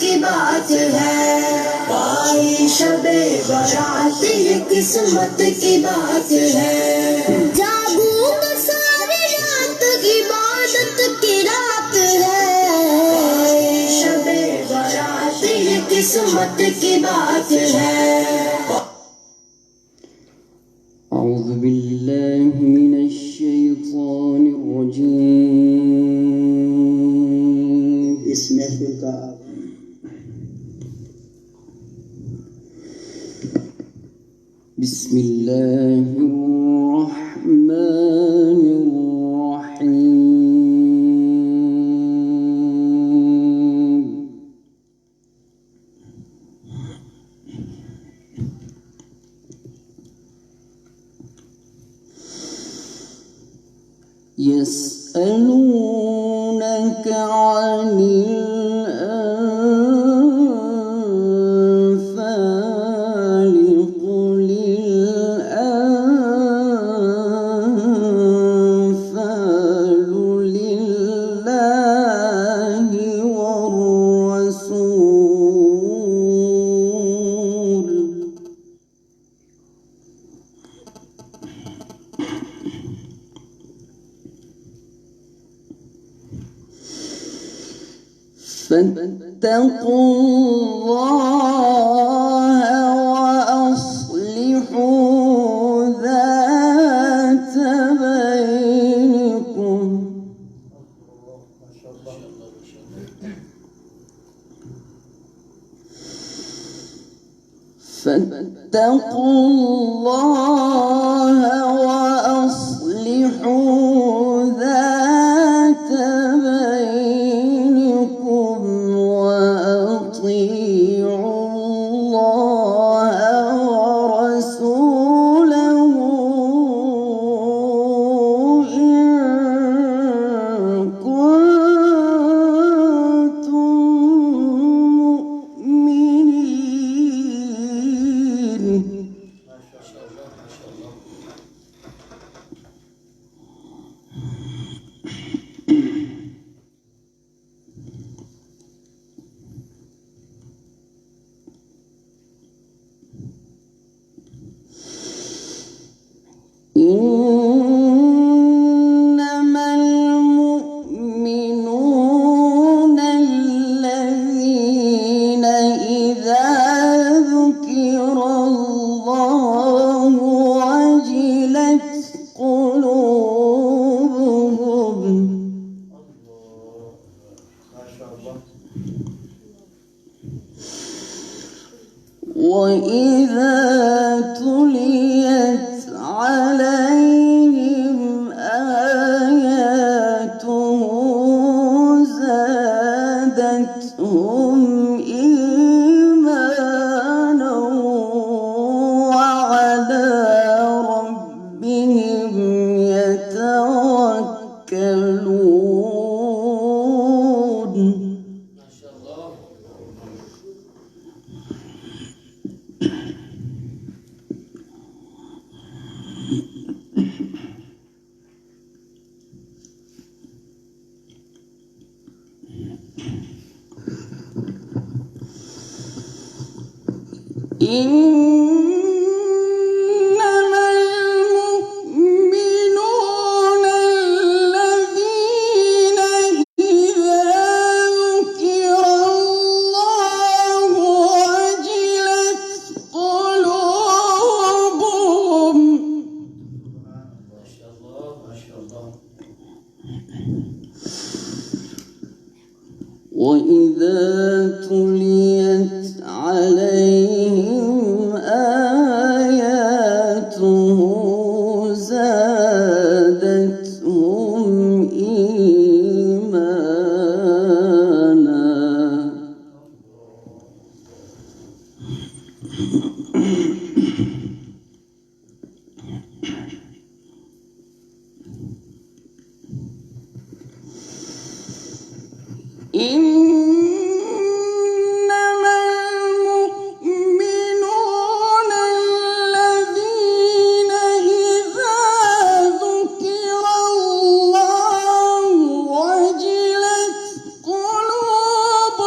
کی بات ہے، آئی شب برات یہ قسمت کی بات ہے، جاگوں گا ساری رات عبادت کی رات ہے، آئی شب برات یہ قسمت کی بات ہے۔ أعوذ بالله من الشيطان الرجيم اس محفل کا بسم الله الرحمن الرحيم يسألونك عن الأنفال قل الأنفال لله والرسول فاتقوا الله وأصلحوا ذات بينكم فاتقوا الله وأصلحوا ذات بينكم وأطيعوا الله ورسوله إن كنتم مؤمنين. إنما المؤمنون الذين إذا ذكر الله وجلت قلوبهم وإذا تليت عليهم آياته زادتهم إيمانا وعلى ربهم يتوكلون. إنما المؤمنون الذين إذا ذكر الله وجلت قلوبهم وإذا تليت عليهم آياته زادتهم إيمانا. إنما المؤمنون الذين إذا ذكر الله وجلت قلوبهم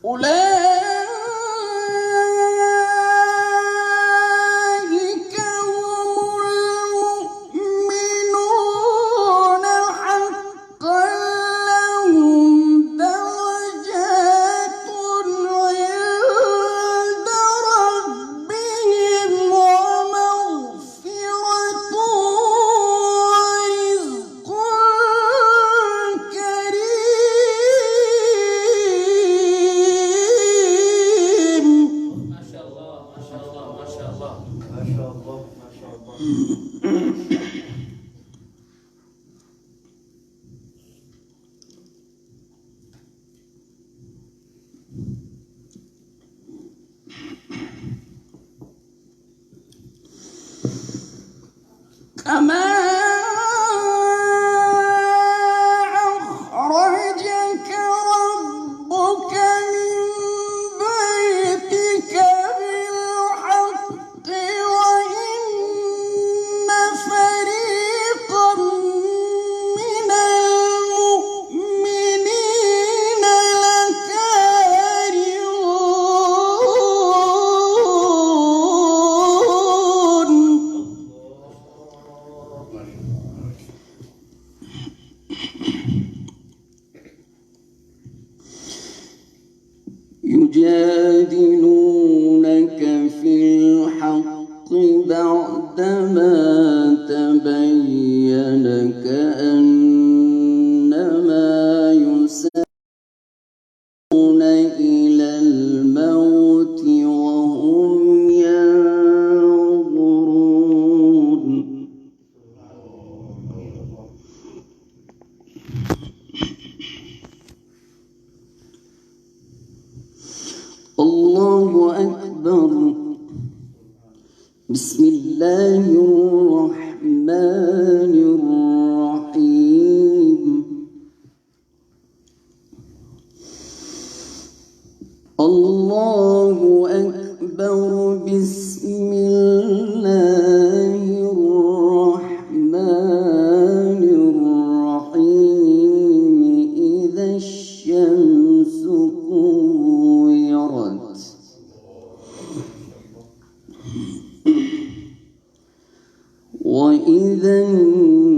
أولئك هم المؤمنون حقا لهم درجات عند ربهم ومغفرة ورزق كريم. ما شاء الله ما شاء الله ما شاء الله ما شاء الله ما شاء الله. كما أخرجك ربك من بيتك بالحق وإن فريقا من المؤمنين لكارهون. يجادلونك في الحق بعدما تبين كأنما يساقون إلى الموت وهم ينظرون. الله أكبر. بسم الله الرحمن الرحيم. الله أكبر. بسم الله الرحمن الرحيم. إذا الشمس كورت وإذا النجوم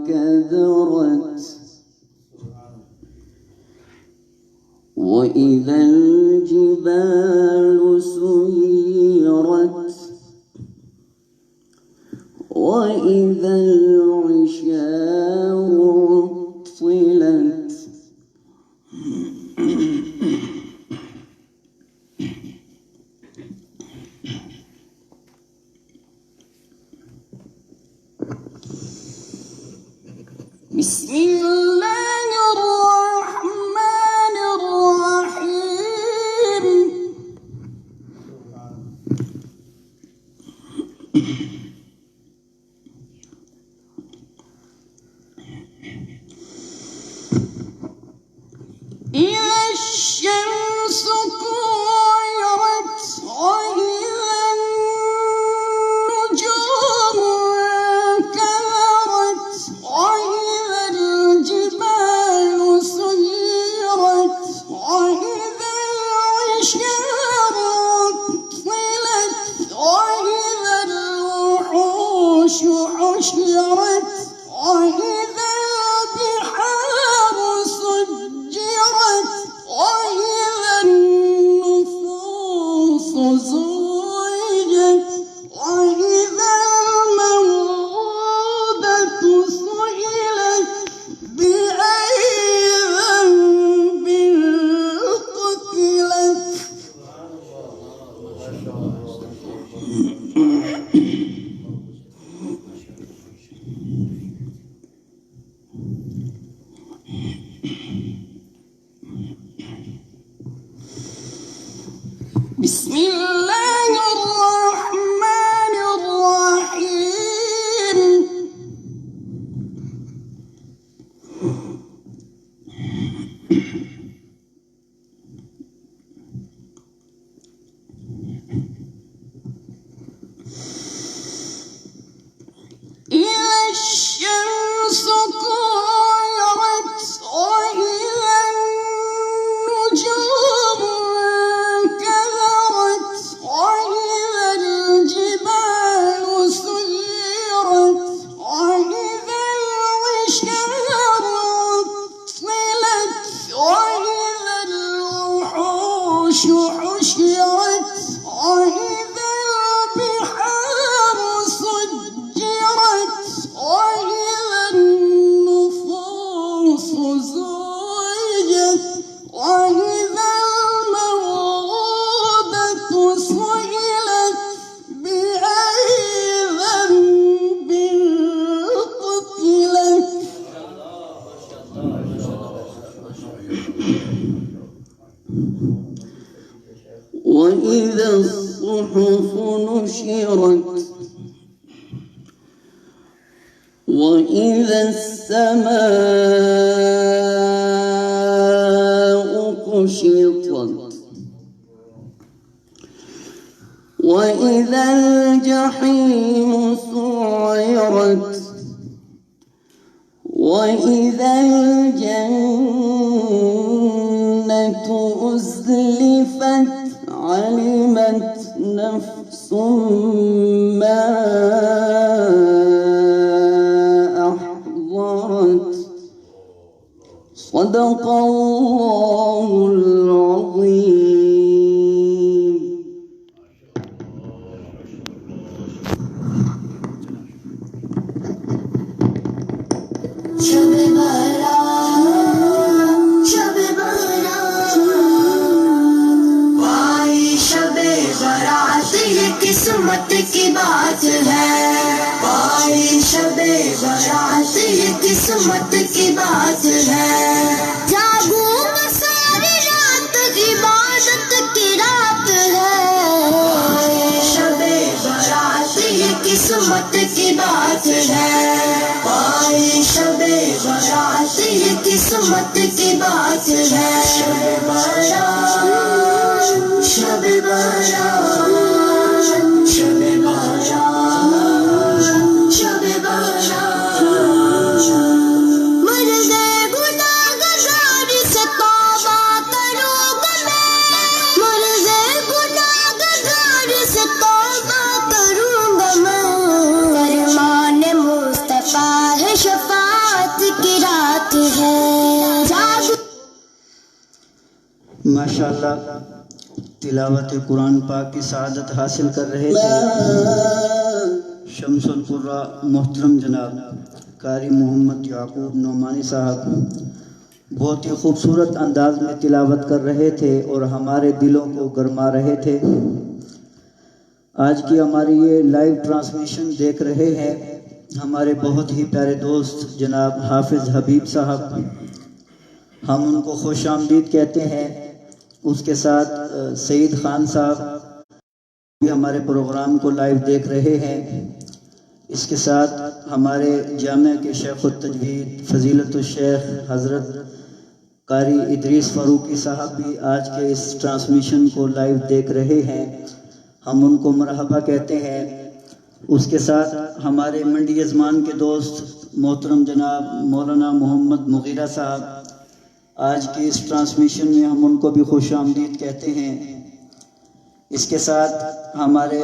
كدرت وإذا الجبال سيرت وإذا العشار عطلت بسم الله الرحمن الرحيم. إذا الشمس كورت وإذا النجوم كدرت وإذا الجبال إذا الشمس كورت وإذا النجوم انكدرت وإذا الجبال سيرت وإذا العشار عطلت وإذا الوحوش حشرت وإذا البحار سجرت وإذا النفوس زوجت وإذا الموءودة سئلت بأي ذنب قتلت وإذا الصحف نشرت وإذا السماء كشطت وإذا الجحيم سعرت وإذا الجنة أزلفت علمت نفس ما أحضرت صدق الله العظيم. شب برات شب برات بھائی شب برات یہ قسمت کی بات ہے بھائی شب برات یہ قسمت کی بات ہے جاگوں گا ساری رات عبادت کی رات ہے شب برات یہ قسمت کی بات ہے بھائی شب برات یہ قسمت کی بات ہے شب برات شب برات شب برات شب برات مر گئے گناہگار سے توبہ کروں گا میں مر گئے گناہگار سے توبہ کروں گا میں فرمان مصطفیٰ ہے شفاعت کی رات ہے ماشاءاللہ تلاوت قرآن پاک کی سعادت حاصل کر رہے تھے شمس القرآ محترم جناب قاری محمد یعقوب نعمانی صاحب بہت ہی خوبصورت انداز میں تلاوت کر رہے تھے اور ہمارے دلوں کو گرما رہے تھے. آج کی ہماری یہ لائیو ٹرانسمیشن دیکھ رہے ہیں ہمارے بہت ہی پیارے دوست جناب حافظ حبیب صاحب. ہم ان کو خوش آمدید کہتے ہیں. اس کے ساتھ سعید خان صاحب بھی ہمارے پروگرام کو لائیو دیکھ رہے ہیں. اس کے ساتھ ہمارے جامعہ کے شیخ التجوید فضیلت الشیخ حضرت قاری ادریس فاروقی صاحب بھی آج کے اس ٹرانسمیشن کو لائیو دیکھ رہے ہیں. ہم ان کو مرحبا کہتے ہیں. اس کے ساتھ ہمارے منڈی ازمان کے دوست محترم جناب مولانا محمد مغیرہ صاحب آج کی اس ٹرانسمیشن میں ہم ان کو بھی خوش آمدید کہتے ہیں. اس کے ساتھ ہمارے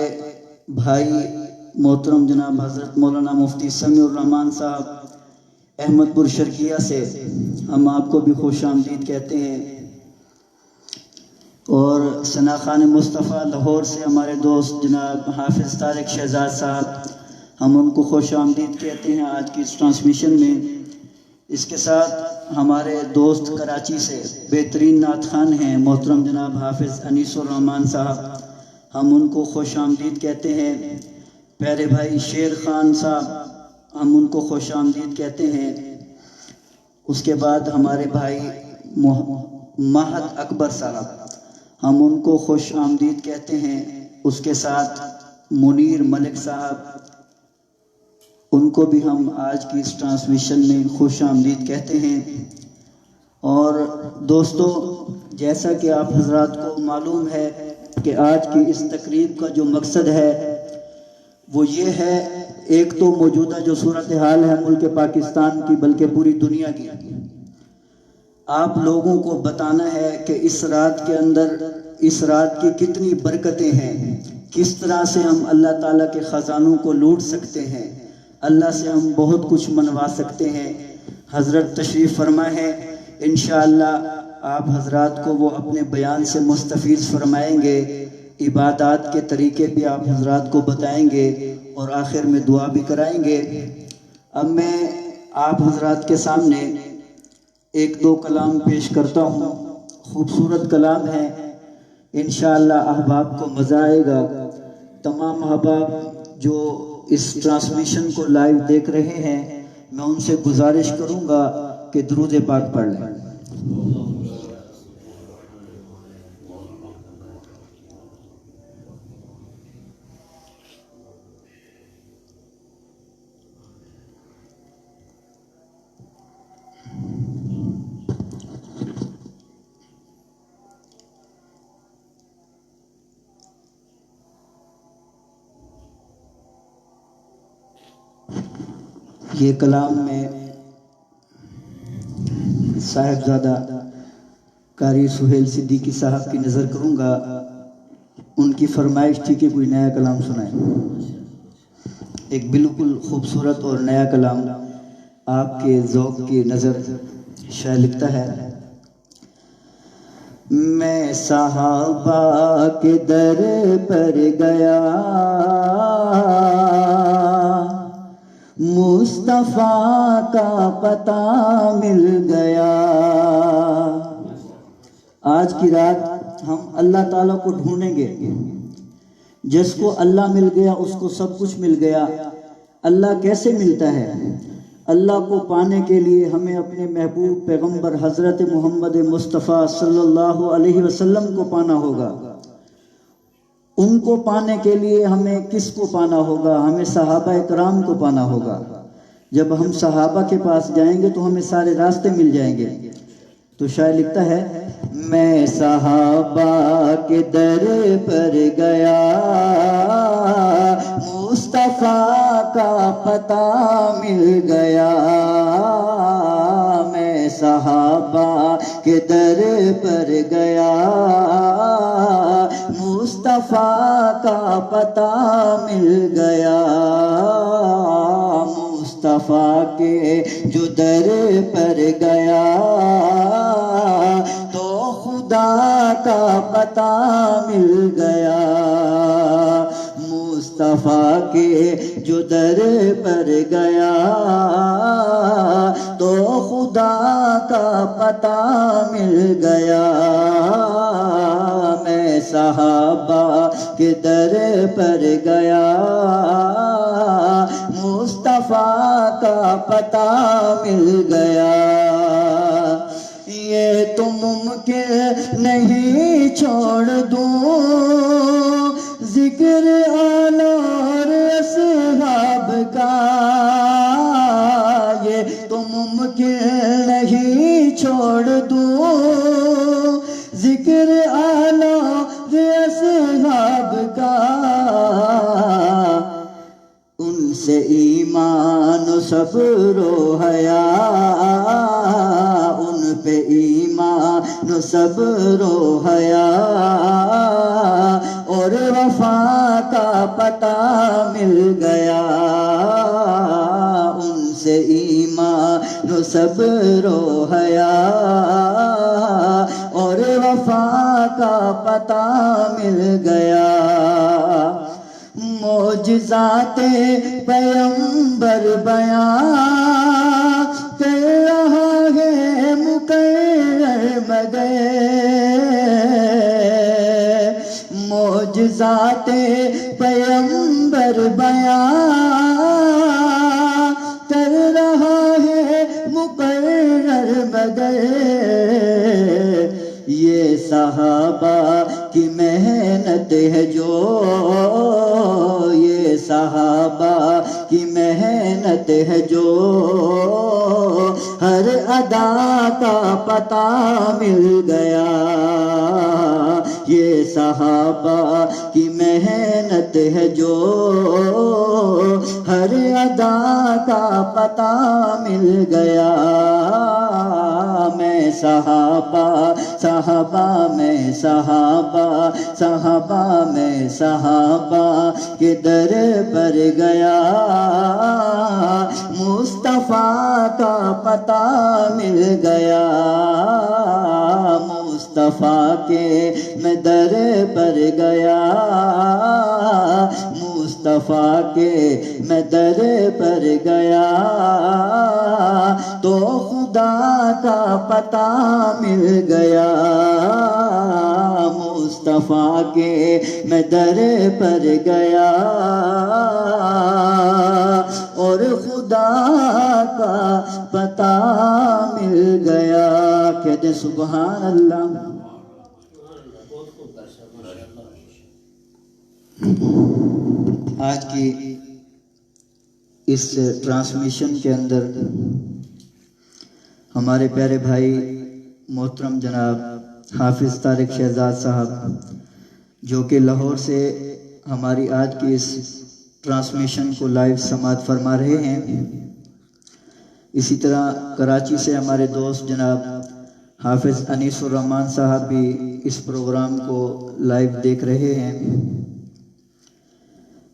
بھائی محترم جناب حضرت مولانا مفتی سمیع الرحمان صاحب احمد پور شرقیہ سے ہم آپ کو بھی خوش آمدید کہتے ہیں. اور ثنا خان مصطفیٰ لاہور سے ہمارے دوست جناب حافظ طارق شہزاد صاحب ہم ان کو خوش آمدید کہتے ہیں آج کی اس ٹرانسمیشن میں. اس کے ساتھ ہمارے دوست کراچی سے بہترین نعت خوان ہیں محترم جناب حافظ انیس الرحمان صاحب ہم ان کو خوش آمدید کہتے ہیں. پیارے بھائی شیر خان صاحب ہم ان کو خوش آمدید کہتے ہیں. اس کے بعد ہمارے بھائی ماہد اکبر صاحب ہم ان کو خوش آمدید کہتے ہیں. اس کے ساتھ منیر ملک صاحب ان کو بھی ہم آج کی اس ٹرانسمیشن میں خوش آمدید کہتے ہیں. اور دوستو، جیسا کہ آپ حضرات کو معلوم ہے کہ آج کی اس تقریب کا جو مقصد ہے وہ یہ ہے، ایک تو موجودہ جو صورتحال ہے ملک پاکستان کی بلکہ پوری دنیا کی، آپ لوگوں کو بتانا ہے کہ اس رات کے اندر اس رات کی کتنی برکتیں ہیں، کس طرح سے ہم اللہ تعالیٰ کے خزانوں کو لوٹ سکتے ہیں، اللہ سے ہم بہت کچھ منوا سکتے ہیں۔ حضرت تشریف فرما ہے، انشاءاللہ آپ حضرات کو وہ اپنے بیان سے مستفیض فرمائیں گے، عبادات کے طریقے بھی آپ حضرات کو بتائیں گے اور آخر میں دعا بھی کرائیں گے۔ اب میں آپ حضرات کے سامنے ایک دو کلام پیش کرتا ہوں، خوبصورت کلام ہے، انشاءاللہ احباب کو مزہ آئے گا۔ تمام احباب جو اس ٹرانسمیشن کو لائیو دیکھ رہے ہیں، میں ان سے گزارش کروں گا کہ درود پاک پڑھ لیں۔ یہ کلام میں صاحبزادہ قاری سہیل صدیقی صاحب کی نظر کروں گا، ان کی فرمائش تھی کہ کوئی نیا کلام سنائیں، ایک بالکل خوبصورت اور نیا کلام آپ کے ذوق کی نظر شاعر لکھتا ہے۔ میں صحابہ کے در پر گیا، مصطفیٰ کا پتہ مل گیا۔ آج کی رات ہم اللہ تعالیٰ کو ڈھونڈیں گے، جس کو اللہ مل گیا اس کو سب کچھ مل گیا۔ اللہ کیسے ملتا ہے؟ اللہ کو پانے کے لیے ہمیں اپنے محبوب پیغمبر حضرت محمد مصطفیٰ صلی اللہ علیہ وسلم کو پانا ہوگا۔ ان کو پانے کے لیے ہمیں کس کو پانا ہوگا؟ ہمیں صحابہ کرام کو پانا ہوگا۔ جب ہم صحابہ کے پاس جائیں گے تو ہمیں سارے راستے مل جائیں گے۔ تو شاعر لکھتا ہے، میں صحابہ کے در پر گیا، مصطفیٰ کا پتہ مل گیا۔ میں صحابہ کے در پر گیا، مصطفیٰ کا پتہ مل گیا۔ مصطفیٰ کے جو در پر گیا تو خدا کا پتہ مل گیا۔ مصطفیٰ کے جو در پر گیا تو خدا کا پتہ مل گیا۔ میں صحابہ کے در پر گیا، مصطفیٰ کا پتہ مل گیا۔ یہ تو ممکن نہیں چھوڑ دوں ذکر آل اور اصحاب کا، یہ تو ممکن نہیں چھوڑ دوں ذکر آل اور اصحاب کا۔ ان سے ایمان و صبر و حیا، ان پہ ایمان و صبر و حیا اور وفا کا پتہ مل گیا۔ ان سے ایمان و صبر و حیا اور وفا کا پتہ مل گیا۔ معجزات پیغمبر بیان کر رہا ہے مقرر مگر، معجزات پیغمبر بیان کر رہا ہے مقرر مگر، یہ صحابہ کی محنت ہے جو، یہ صحابہ کی محنت محنت ہے جو ہر ادا کا پتہ مل گیا یہ صحابہ کی محنت ہے جو ہر ادا کا پتہ مل گیا میں صحابہ میں صحابہ کے در پر گیا مصطفیٰ کا پتہ مل گیا مصطفیٰ کے میں در پر گیا مصطفیٰ کے میں در پر گیا تو خدا کا پتہ مل گیا مصطفیٰ کے میں در پر گیا اور خدا کا پتہ مل گیا کہتے ہیں سبحان اللہ آج کی اس ٹرانسمیشن کے اندر ہمارے پیارے بھائی محترم جناب حافظ طارق شہزاد صاحب جو کہ لاہور سے ہماری آج کی اس ٹرانسمیشن کو لائیو سماعت فرما رہے ہیں اسی طرح کراچی سے ہمارے دوست جناب حافظ انیس الرحمان صاحب بھی اس پروگرام کو لائیو دیکھ رہے ہیں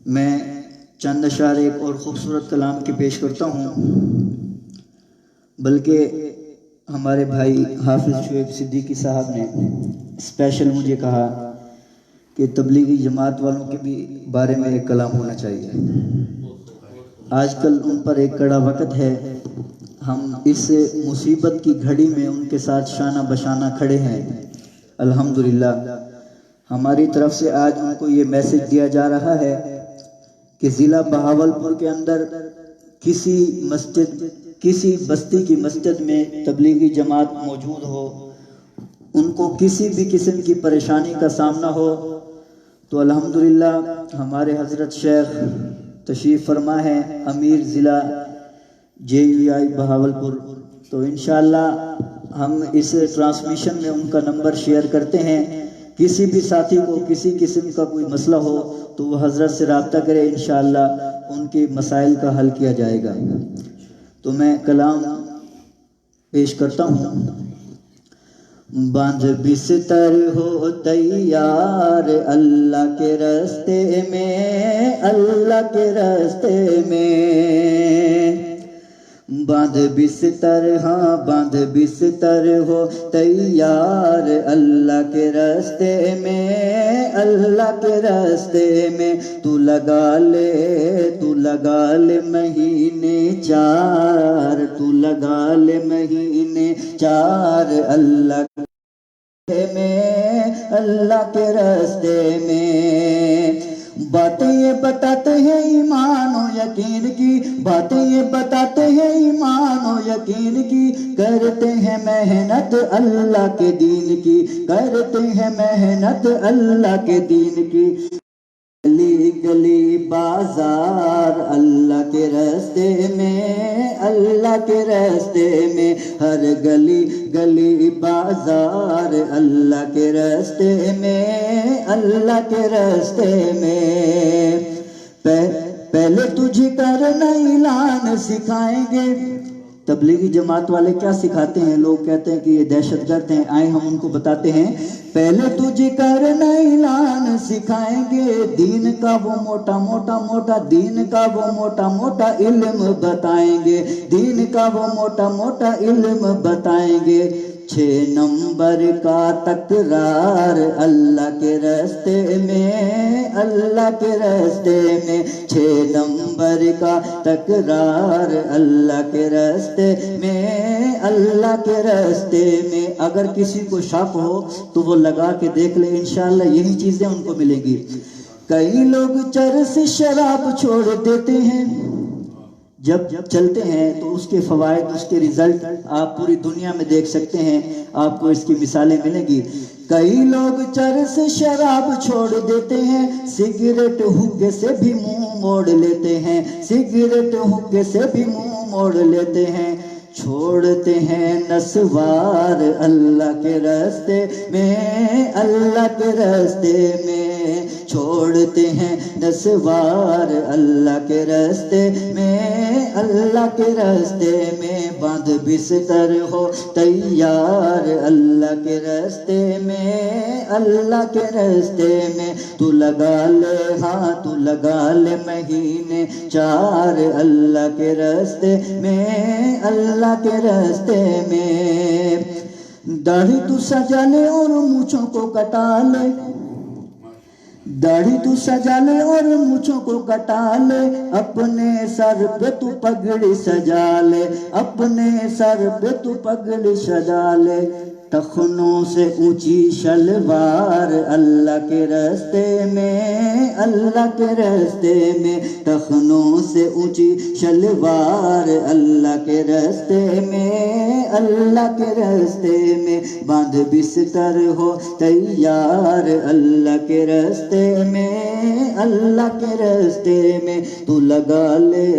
میں چند اشعار ایک اور خوبصورت کلام کی پیش کرتا ہوں بلکہ ہمارے بھائی حافظ شعیب صدیقی صاحب نے اسپیشل مجھے کہا کہ تبلیغی جماعت والوں کے بھی بارے میں ایک کلام ہونا چاہیے آج کل ان پر ایک کڑا وقت ہے ہم اس مصیبت کی گھڑی میں ان کے ساتھ شانہ بشانہ کھڑے ہیں الحمدللہ ہماری طرف سے آج ان کو یہ میسج دیا جا رہا ہے کہ ضلع بہاولپور کے اندر کسی بستی کی مسجد میں تبلیغی جماعت موجود ہو ان کو کسی بھی قسم کی پریشانی کا سامنا ہو تو الحمدللہ ہمارے حضرت شیخ تشریف فرما ہے امیر ضلع JUI بہاولپور تو انشاءاللہ ہم اس ٹرانسمیشن میں ان کا نمبر شیئر کرتے ہیں کسی بھی ساتھی کو کسی قسم کا کوئی مسئلہ ہو تو وہ حضرت سے رابطہ کرے انشاءاللہ ان کے مسائل کا حل کیا جائے گا تو میں کلام پیش کرتا ہوں باندھ بستر ہو تیار اللہ کے راستے میں اللہ کے راستے میں باندھ بستر ہاں باندھ بستر ہو تیار اللہ کے راستے میں اللہ کے راستے میں تو لگا لے مہینے چار تو لگا لے مہینے چار اللہ میں اللہ کے راستے میں باتیں یہ بتاتے ہیں ایمان و یقین کی باتیں یہ بتاتے ہیں ایمان و یقین کی کرتے ہیں محنت اللہ کے دین کی کرتے ہیں محنت اللہ کے دین کی گلی گلی بازار اللہ کے راستے میں اللہ کے راستے میں ہر گلی گلی بازار اللہ کے راستے میں اللہ کے راستے میں پہلے تجھے کرنا اعلان سکھائیں گے تبلیغی جماعت والے کیا سکھاتے ہیں لوگ کہتے ہیں کہ یہ دہشت گرد ہیں آئیں ہم ان کو بتاتے ہیں پہلے تجھے کرنا اعلان سکھائیں گے دین کا وہ موٹا دین کا وہ موٹا علم بتائیں گے دین کا وہ موٹا علم بتائیں گے 6 نمبر کا تکرار اللہ کے راستے میں اللہ کے راستے میں 6 نمبر کا تکرار اللہ کے راستے میں اللہ کے راستے میں اگر کسی کو شک ہو تو وہ لگا کے دیکھ لے انشاءاللہ یہی چیزیں ان کو ملیں گی کئی لوگ چرس شراب چھوڑ دیتے ہیں جب چلتے ہیں تو اس کے فوائد اس کے رزلٹ آپ پوری دنیا میں دیکھ سکتے ہیں آپ کو اس کی مثالیں ملیں گی کئی لوگ چرس شراب چھوڑ دیتے ہیں، سگریٹ حقے سے بھی منہ موڑ لیتے ہیں، سگریٹ حقے سے بھی منہ موڑ لیتے ہیں، چھوڑتے ہیں نسوار اللہ کے راستے میں، اللہ کے راستے میں چھوڑتے ہیں نسوار اللہ کے راستے میں، اللہ کے راستے میں باندھ بستر ہو تیار اللہ کے راستے میں، اللہ کے راستے میں تو لگا لے، ہاں تو لگا لے مہینے 4 اللہ کے راستے میں، اللہ کے راستے میں۔ داڑھی تو سجا لے اور مونچھوں کو کٹا لے، داڑھی تو سجا لے اور مونچھوں کو کٹا لے، اپنے سر پہ تو پگڑی سجا لے، اپنے سر پہ تو پگڑی سجا لے، ٹخنوں سے اونچی شلوار اللہ کے راستے میں، اللہ کے راستے میں ٹخنوں سے اونچی شلوار اللہ کے راستے میں، اللہ کے راستے میں باندھ بستر ہو تیار اللہ کے راستے میں، اللہ کے راستے میں تو لگا لے،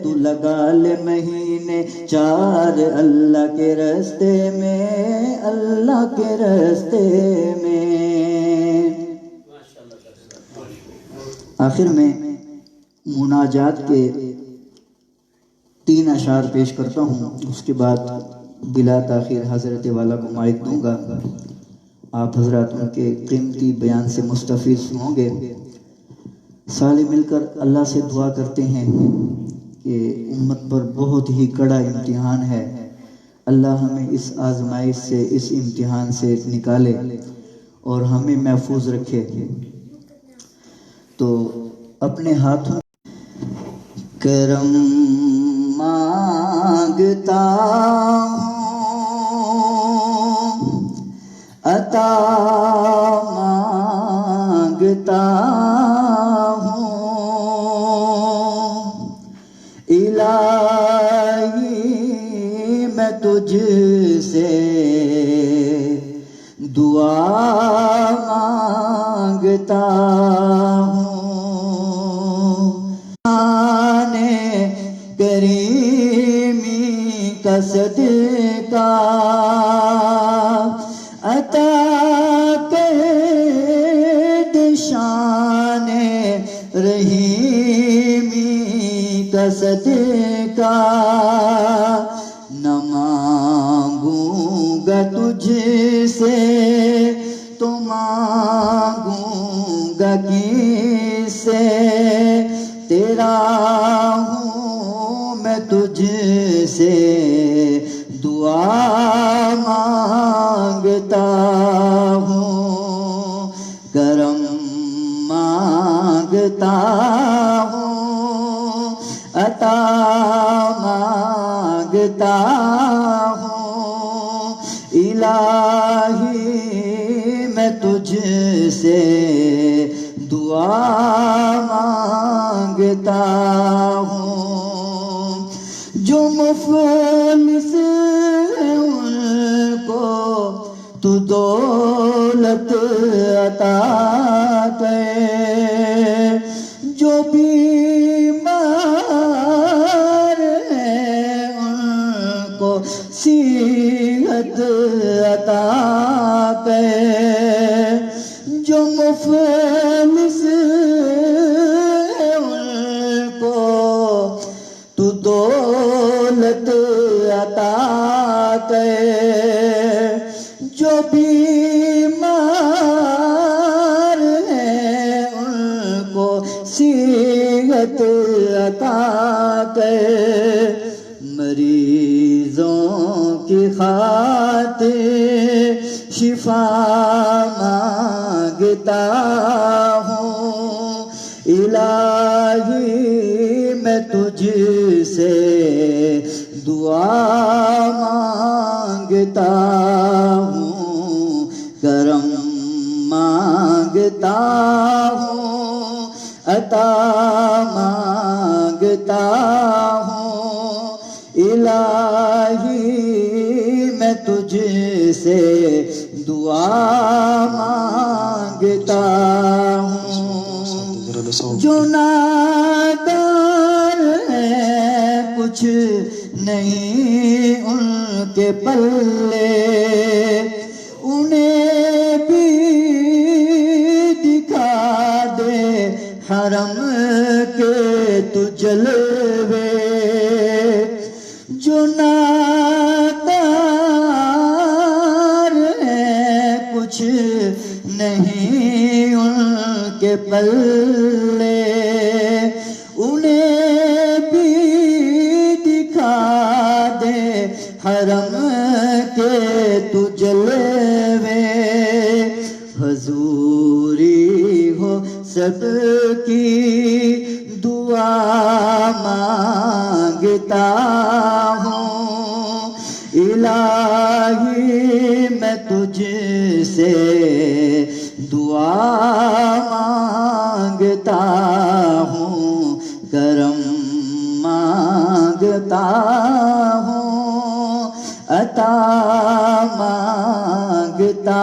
تو لگا لے مہینے 4 اللہ کے راستے میں، اللہ کے راستے میں۔ آخر میں مناجات کے 3 اشعار پیش کرتا ہوں، اس کے بعد بلا تاخیر حضرت والا کو مائک دوں گا، آپ حضرات ان کے قیمتی بیان سے مستفیض ہوں گے۔ سارے مل کر اللہ سے دعا کرتے ہیں کہ امت پر بہت ہی کڑا امتحان ہے، اللہ ہمیں اس آزمائش سے، اس امتحان سے نکالے اور ہمیں محفوظ رکھے۔ تو اپنے ہاتھوں کرم مانگتا ہوں، عطا مانگتا ہوں، الہی میں تجھ سے دعا مانگتا ہوں، آنے کریمی کا صدقہ عطا کر دے، شان رحیمی کا صدقہ نہ مانگوں گا تجھ سے تو مانگوں گا کس سے، تیرا ہوں میں تجھ سے دعا مانگتا ہوں، کرم مانگتا ہوں، عطا مانگتا ہوں، الہی میں تجھ سے دعا مانگتا ہوں، جو مفلس ہیں ان کو تو دولت عطا کر، جو بیمار ہیں ان کو صحت عطا کر، جو مفلس ہیں ان کو تو دولت عطا کر، جو بیمار ہیں ان کو صحت عطا کر، مریضوں کی خاطر شفا مانگتا ہوں، الہی میں تجھ سے دعا مانگتا ہوں، کرم مانگتا ہوں، عطا مانگتا ہوں، الہی میں تجھ سے دعا مانگتا ہوں جو نادار ہے کچھ نہیں ان کے پلے انہیں بھی دکھا دے حرم کے تو جلوے جو نادار ہے کچھ نہیں ان کے پلے انہیں بھی دکھا دے حرم کے تو جلوے حضوری ہو سب کی دعا مانگتا ہوں الہی میں تجھ سے دعا مانگتا ہوں کرم مانگتا ہوں عطا مانگتا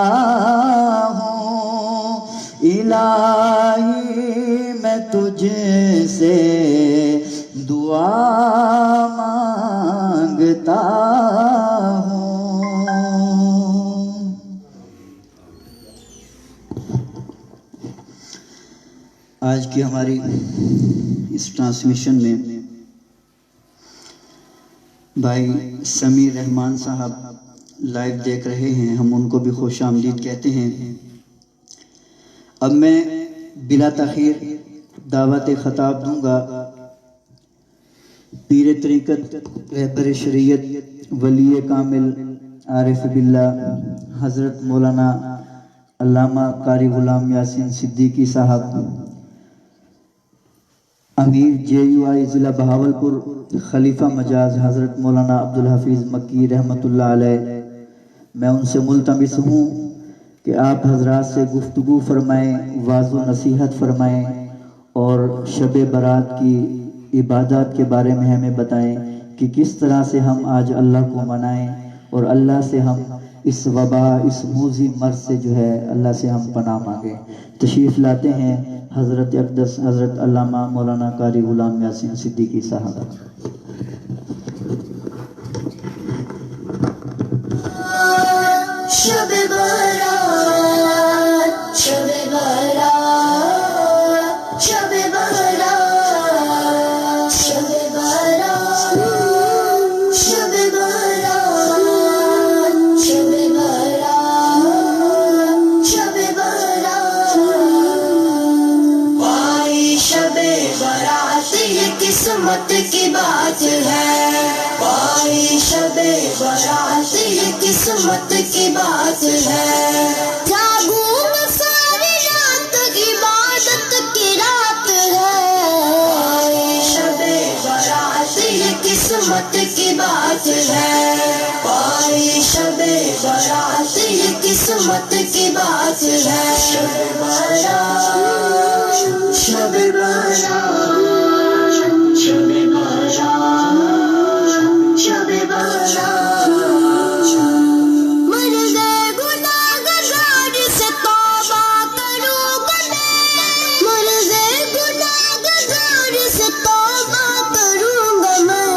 ہوں الہی میں تجھ سے دعا مانگتا ہوں. آج کی ہماری اس ٹرانسمیشن میں بھائی سمیر رحمان صاحب لائیو دیکھ رہے ہیں، ہم ان کو بھی خوش آمدید کہتے ہیں. اب میں بلا تاخیر دعوت خطاب دوں گا پیر طریقت رہبر شریعت ولی کامل عارف باللہ حضرت مولانا علامہ قاری غلام یاسین صدیقی صاحب امیر JUI ضلع بہاولپور خلیفہ مجاز حضرت مولانا عبدالحفیظ مکی رحمۃ اللہ علیہ. میں ان سے ملتمس ہوں کہ آپ حضرات سے گفتگو فرمائیں، واعظ و نصیحت فرمائیں اور شب برات کی عبادات کے بارے میں ہمیں بتائیں کہ کس طرح سے ہم آج اللہ کو منائیں اور اللہ سے ہم اس وبا اس موذی مرض سے جو ہے اللہ سے ہم پناہ مانگیں. تشریف لاتے ہیں حضرت اقدس حضرت علامہ مولانا قاری غلام یاسین صدیقی صاحب. شب برات شب برات شب برات شب برات شب برات شب برات شب برات پائی شب برات یہ قسمت کی بات ہے پائی شب برات یہ قسمت کی بات ہے جاگوں میں ساری رات عبادت کی رات ہے پائی شب برات یہ قسمت کی بات ہے پائی شب برات یہ قسمت کی بات ہے شب برات شب برات شب برات شب برات مر گئے گناہگار سے توبہ کروں گا میں مر گئے گناہگار سے توبہ کروں گا میں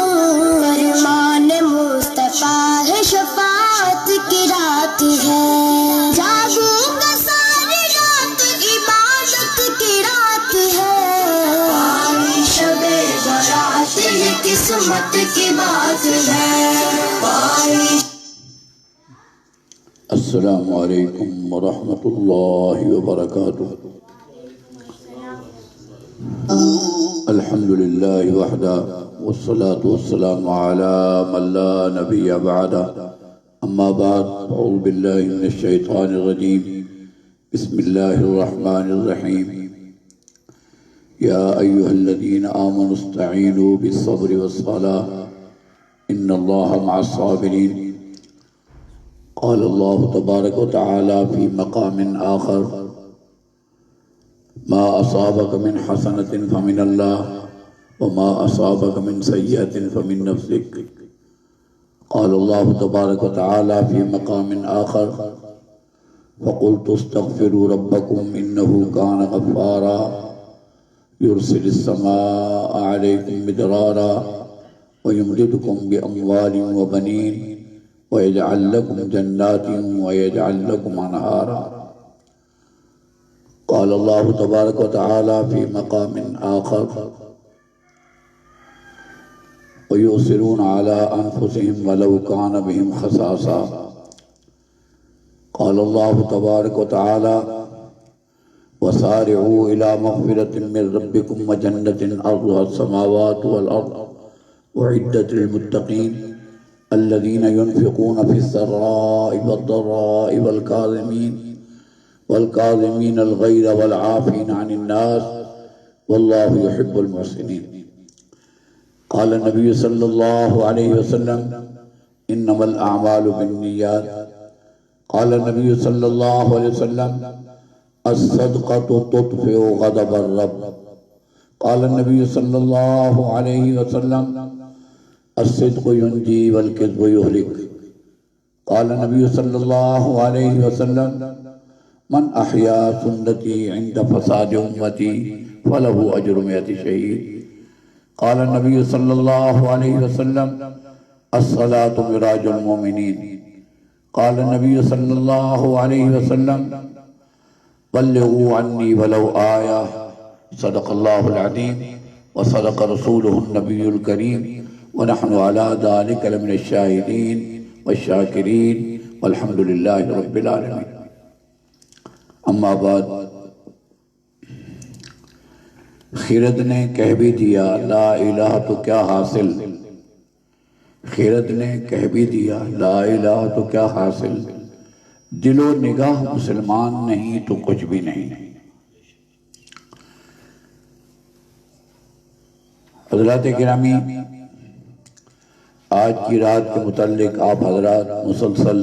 فرمان مصطفیٰ ہے شفاعت کی رات ہے جاگوں گا ساری رات عبادت کی رات ہے پائی شب برات یہ قسمت کی بات ہے پائی. السلام علیکم ورحمۃ اللہ وبرکاتہ. الحمد للہ وحدہ والصلاة والسلام علی من لا نبی بعدہ. اما بعد اعوذ باللہ من الشیطان الرجیم. بسم اللہ الرحمن الرحیم. یا ایہا الذین آمنوا استعینوا بالصبر والصلاة ان اللہ مع الصابرین. قال الله تبارك وتعالى في مقام آخر ما أصابك من حسنة فمن الله وما أصابك من سيئة فمن نفسك. قال الله تبارك وتعالى في مقام آخر فقلت استغفروا ربكم إنه كان غفارا يرسل السماء عليكم مدرارا ويمددكم بأموال وبنين ويجعل لكم جنات ويجعل لكم أنهارا. قال الله تبارك وتعالى في مقام آخر ويؤثرون على أنفسهم ولو كان بهم خصاصة. قال الله تبارك وتعالى وسارعوا إلى مغفرة من ربكم وجنة أرضها السماوات والأرض أعدت للمتقين الذين ينفقون في السراء والضراء والكاظمين الغيظ والعافين عن الناس والله يحب المحسنين. قال النبي صلى الله عليه وسلم إنما الأعمال بالنيات. قال النبي صلى الله عليه وسلم الصدقة تطفئ غضب الرب. قال النبي صلى الله عليه وسلم الصدق ينجي والكذب يهلك. قال النبي صلى الله عليه وسلم من أحيا سنتي عند فساد أمتي فله أجر 100 شهيد. قال النبي صلى الله عليه وسلم الصلاة مراج المؤمنين. قال النبي صلى الله عليه وسلم بلغوا عني ولو آية. صدق الله العظيم وصدق رسوله النبي الكريم ونحن على ذلك لمن الشاهدين والشاكرين والحمد لله رب العالمين. اما بعد، خیرت نے کہہ بھی دیا لا الہ تو کیا حاصل. خیرت نے کہہ بھی دیا لا الہ تو کیا حاصل. دل و نگاہ مسلمان نہیں تو کچھ بھی نہیں. حضرات گرامی، آج کی رات کے متعلق آپ حضرات مسلسل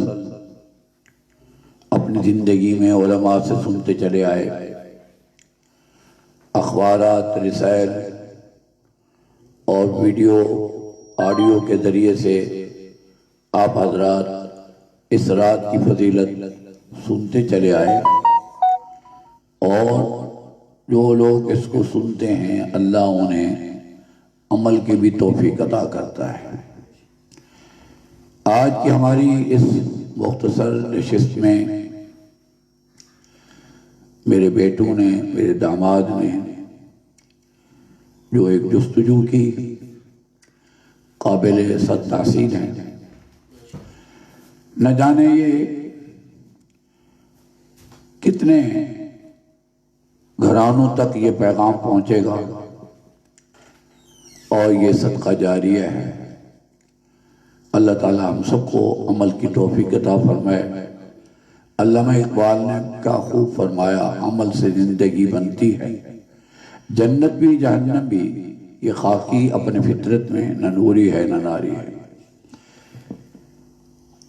اپنی زندگی میں علماء سے سنتے چلے آئے. اخبارات، رسائل اور ویڈیو آڈیو کے ذریعے سے آپ حضرات اس رات کی فضیلت سنتے چلے آئے، اور جو لوگ اس کو سنتے ہیں اللہ انہیں عمل کی بھی توفیق عطا کرتا ہے. آج کی ہماری اس مختصر نشست میں میرے بیٹوں نے، میرے داماد نے جو ایک جستجو کی قابل صد تحسین ہے. نہ جانے یہ کتنے گھرانوں تک یہ پیغام پہنچے گا، اور یہ صدقہ جاریہ ہے. اللہ تعالی ہم سب کو عمل کی توفیق عطا فرمائے. علامہ اقبال نے کیا خوب فرمایا، عمل سے زندگی بنتی ہے، جنت بھی جہنم بھی، یہ خاکی اپنے فطرت میں نہ نوری ہے نہ ناری ہے.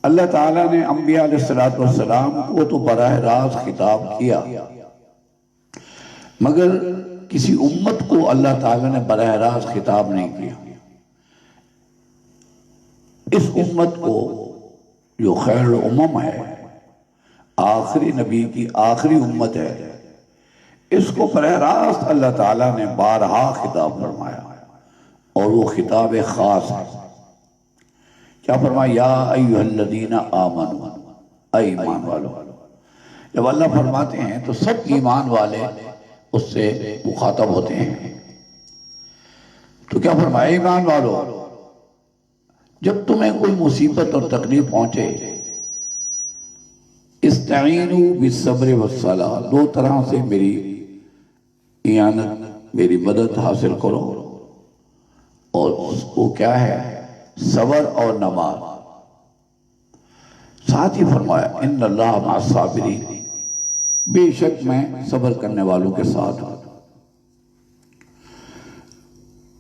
اللہ تعالیٰ نے انبیاء علیہ السلام کو تو براہ راست خطاب کیا، مگر کسی امت کو اللہ تعالیٰ نے براہ راست خطاب نہیں کیا. اس امت کو جو خیر الامم ہے، آخری نبی کی آخری امت ہے، اس کو براہ راست اللہ تعالیٰ نے بارہا خطاب فرمایا، اور وہ خطاب خاص ہے. کیا فرمایا؟ یا ایھا الذین آمنوا، اے ایمان والو. جب اللہ فرماتے ہیں تو سب ایمان والے اس سے مخاطب ہوتے ہیں. تو کیا فرمایا؟ ایمان والو، جب تمہیں کوئی مصیبت اور تکلیف پہنچے، استعینوا بالصبر والصلاۃ، دو طرح سے میری اعانت، میری مدد حاصل کرو، اور اس کو کیا ہے؟ صبر اور نماز. ساتھ ہی فرمایا ان اللہ مع الصابرین، بے شک میں صبر کرنے والوں کے ساتھ ہوں.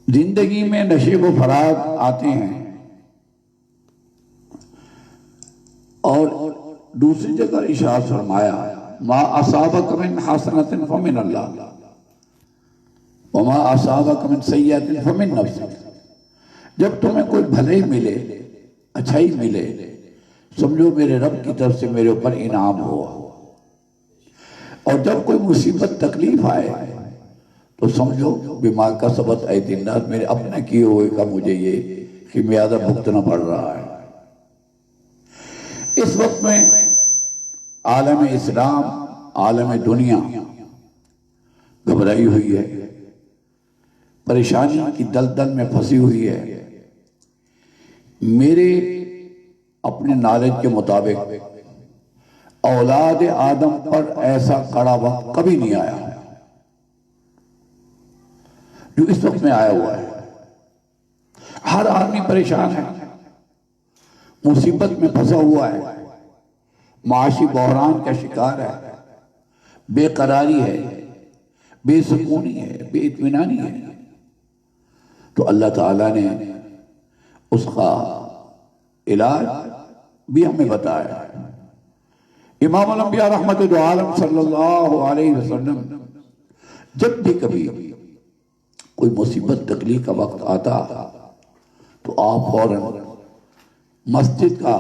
زندگی میں نشیب و فراغ آتے ہیں، اور دوسری جگہ ارشاد فرمایا ما اصابک من حسنۃ فمن اللہ وما اصابک من سیئۃ فمن نفسک. جب تمہیں کوئی بھلائی ملے، اچھائی ملے، سمجھو میرے رب کی طرف سے میرے اوپر انعام ہوا. اور جب کوئی مصیبت تکلیف آئے تو سمجھو بما کسبت ایدی الناس، میرے اپنے کیے ہوئے کا مجھے یہ خمیازہ بھگتنا پڑ رہا ہے۔ اس وقت میں عالم اسلام، عالم دنیا گھبرائی ہوئی ہے، پریشانی کی دلدل میں پھنسی ہوئی ہے۔ میرے اپنے نالج کے مطابق اولاد آدم پر ایسا کڑا وقت کبھی نہیں آیا جو اس وقت میں آیا ہوا ہے۔ ہر آدمی پریشان ہے، مصیبت میں پھنسا ہوا ہے، معاشی بحران کا شکار ہے، بے قراری ہے، بے سکونی ہے، بے اطمینانی ہے۔ تو اللہ تعالیٰ نے اس کا علاج بھی ہمیں بتایا ہے۔ امام الانبیاء رحمت عالم صلی اللہ علیہ وسلم جب بھی کبھی کوئی مصیبت تکلیف کا وقت آتا تو آپ فوراً مسجد کا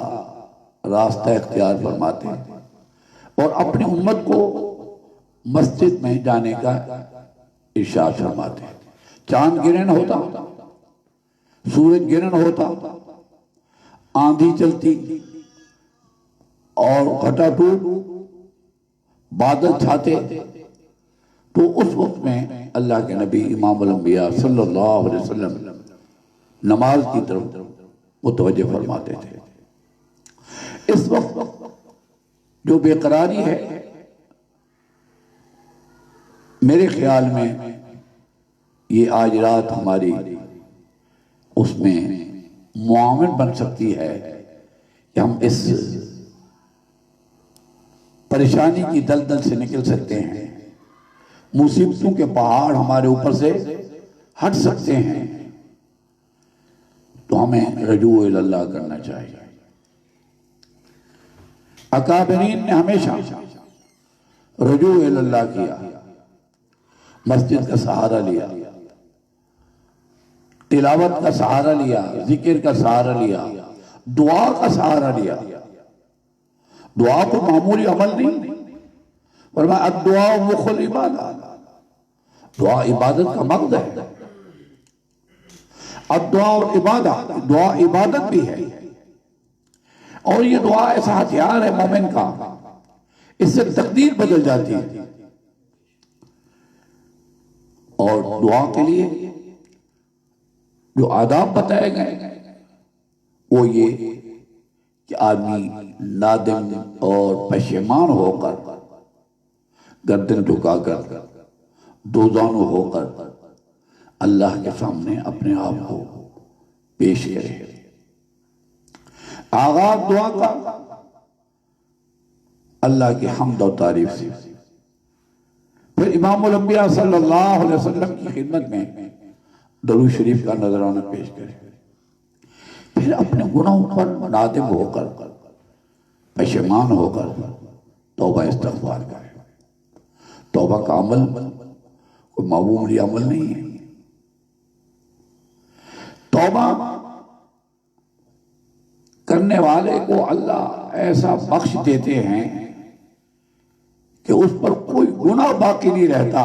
راستہ اختیار فرماتے اور اپنی امت کو مسجد میں جانے کا ارشاد فرماتے۔ چاند گرہن ہوتا، سورج گرہن ہوتا، آندھی چلتی اور گھٹا ٹوٹ، بادل چھاتے، تو اس وقت میں اللہ کے نبی امام الانبیاء صلی اللہ علیہ وسلم نماز کی طرف متوجہ فرماتے تھے۔ اس وقت جو بے قراری ہے، میرے خیال میں یہ آج رات ہماری اس میں معاون بن سکتی ہے کہ ہم اس پریشانی کی دلدل سے نکل سکتے ہیں، مصیبتوں کے پہاڑ ہمارے اوپر سے ہٹ سکتے ہیں۔ تو ہمیں رجوع اللہ کرنا چاہیے۔ اکابرین نے ہمیشہ رجوع اللہ کیا، مسجد کا سہارا لیا، تلاوت کا سہارا لیا، ذکر کا سہارا لیا، دعا کا سہارا لیا۔ دعا کو معمولی عمل نہیں، فرمایا الدعاء مخ العبادۃ، دعا عبادت کا مغز ہے۔ الدعاء عبادت، دعا عبادت بھی ہے، اور یہ دعا ایسا ہتھیار ہے مومن کا، اس سے تقدیر بدل جاتی ہے۔ اور دعا کے لیے جو آداب بتائے گئے وہ یہ کہ آدمی نادم اور پشیمان ہو کر، گردن جھکا کر، دوزانو ہو کر اللہ کے سامنے اپنے آپ کو پیش کرے۔ آغاز دعا کا اللہ کی حمد و تعریف سے، پھر امام الانبیاء صلی اللہ علیہ وسلم کی خدمت میں درود شریف کا نذرانہ پیش کرے، پھر اپنے گناہوں پر نادم ہو کر، پشیمان ہو کر توبہ استغفار کرے۔ توبہ کا عمل کوئی معمولی عمل نہیں ہے۔ توبہ کرنے والے کو اللہ ایسا بخش دیتے ہیں کہ اس پر کوئی گناہ باقی نہیں رہتا،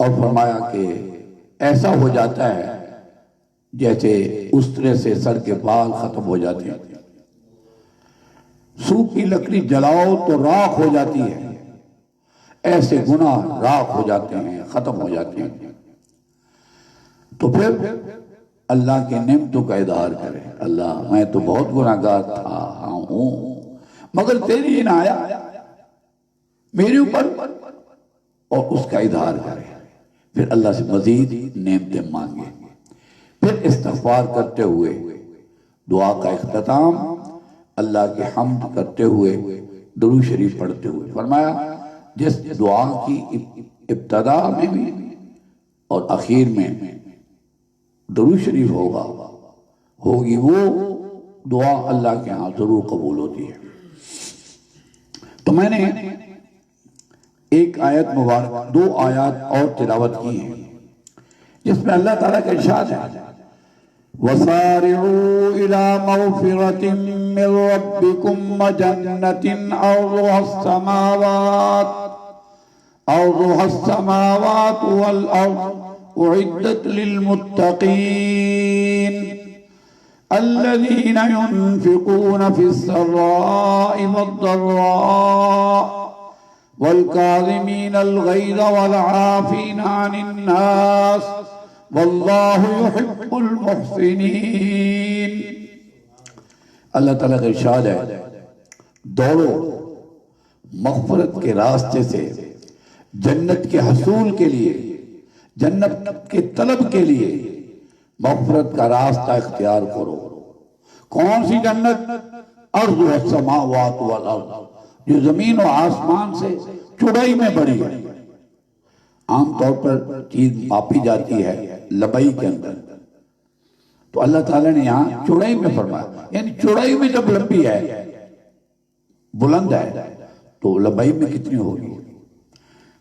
اور فرمایا کہ ایسا ہو جاتا ہے جیسے استرے سے سر کے بال ختم ہو جاتے ہیں، سوکھی لکڑی جلاؤ تو راکھ ہو جاتی ہے، ایسے گناہ راکھ ہو جاتے ہیں، ختم ہو جاتے ہیں۔ تو پھر اللہ کے نعمتوں کا اظہار کرے، اللہ میں تو بہت گناہگار تھا ہوں، مگر تیری عنایت میرے اوپر، اور اس کا اظہار کرے، پھر اللہ سے مزید نعمتیں مانگے، پھر استغفار کرتے ہوئے دعا کا اختتام اللہ کی حمد کرتے ہوئے درود شریف پڑھتے ہوئے۔ فرمایا جس دعا کی ابتدا میں بھی اور اخیر میں درود شریف ہوگی وہ دعا اللہ کے ہاں ضرور قبول ہوتی ہے۔ تو میں نے ایک آیت مبارک، 2 آیات اور تلاوت کی ہیں جس میں اللہ تعالیٰ کا ارشاد ہے وسارعوا إلى مغفرة من ربكم وجنة عرضها السماوات والأرض أعدت للمتقين الذين ينفقون في السراء والضراء والكاظمين الغيظ والعافين عن الناس واللہ یحب المحسنین. اللہ تعالیٰ کا ارشاد ہے دوڑو مغفرت کے راستے سے جنت کے حصول کے لیے، جنت کے طلب کے لیے مغفرت کا راستہ اختیار کرو. کون سی جنت؟ ارض السماوات والارض، جو زمین و آسمان سے چوڑائی میں بڑی ہے. عام طور پر چیز ماپی جاتی ہے لمبائی کے اندر، تو اللہ تعالیٰ نے یہاں چوڑائی میں فرمایا، یعنی چوڑائی میں جب لمبی ہے، بلند ہے، تو لمبائی میں کتنی ہوگی؟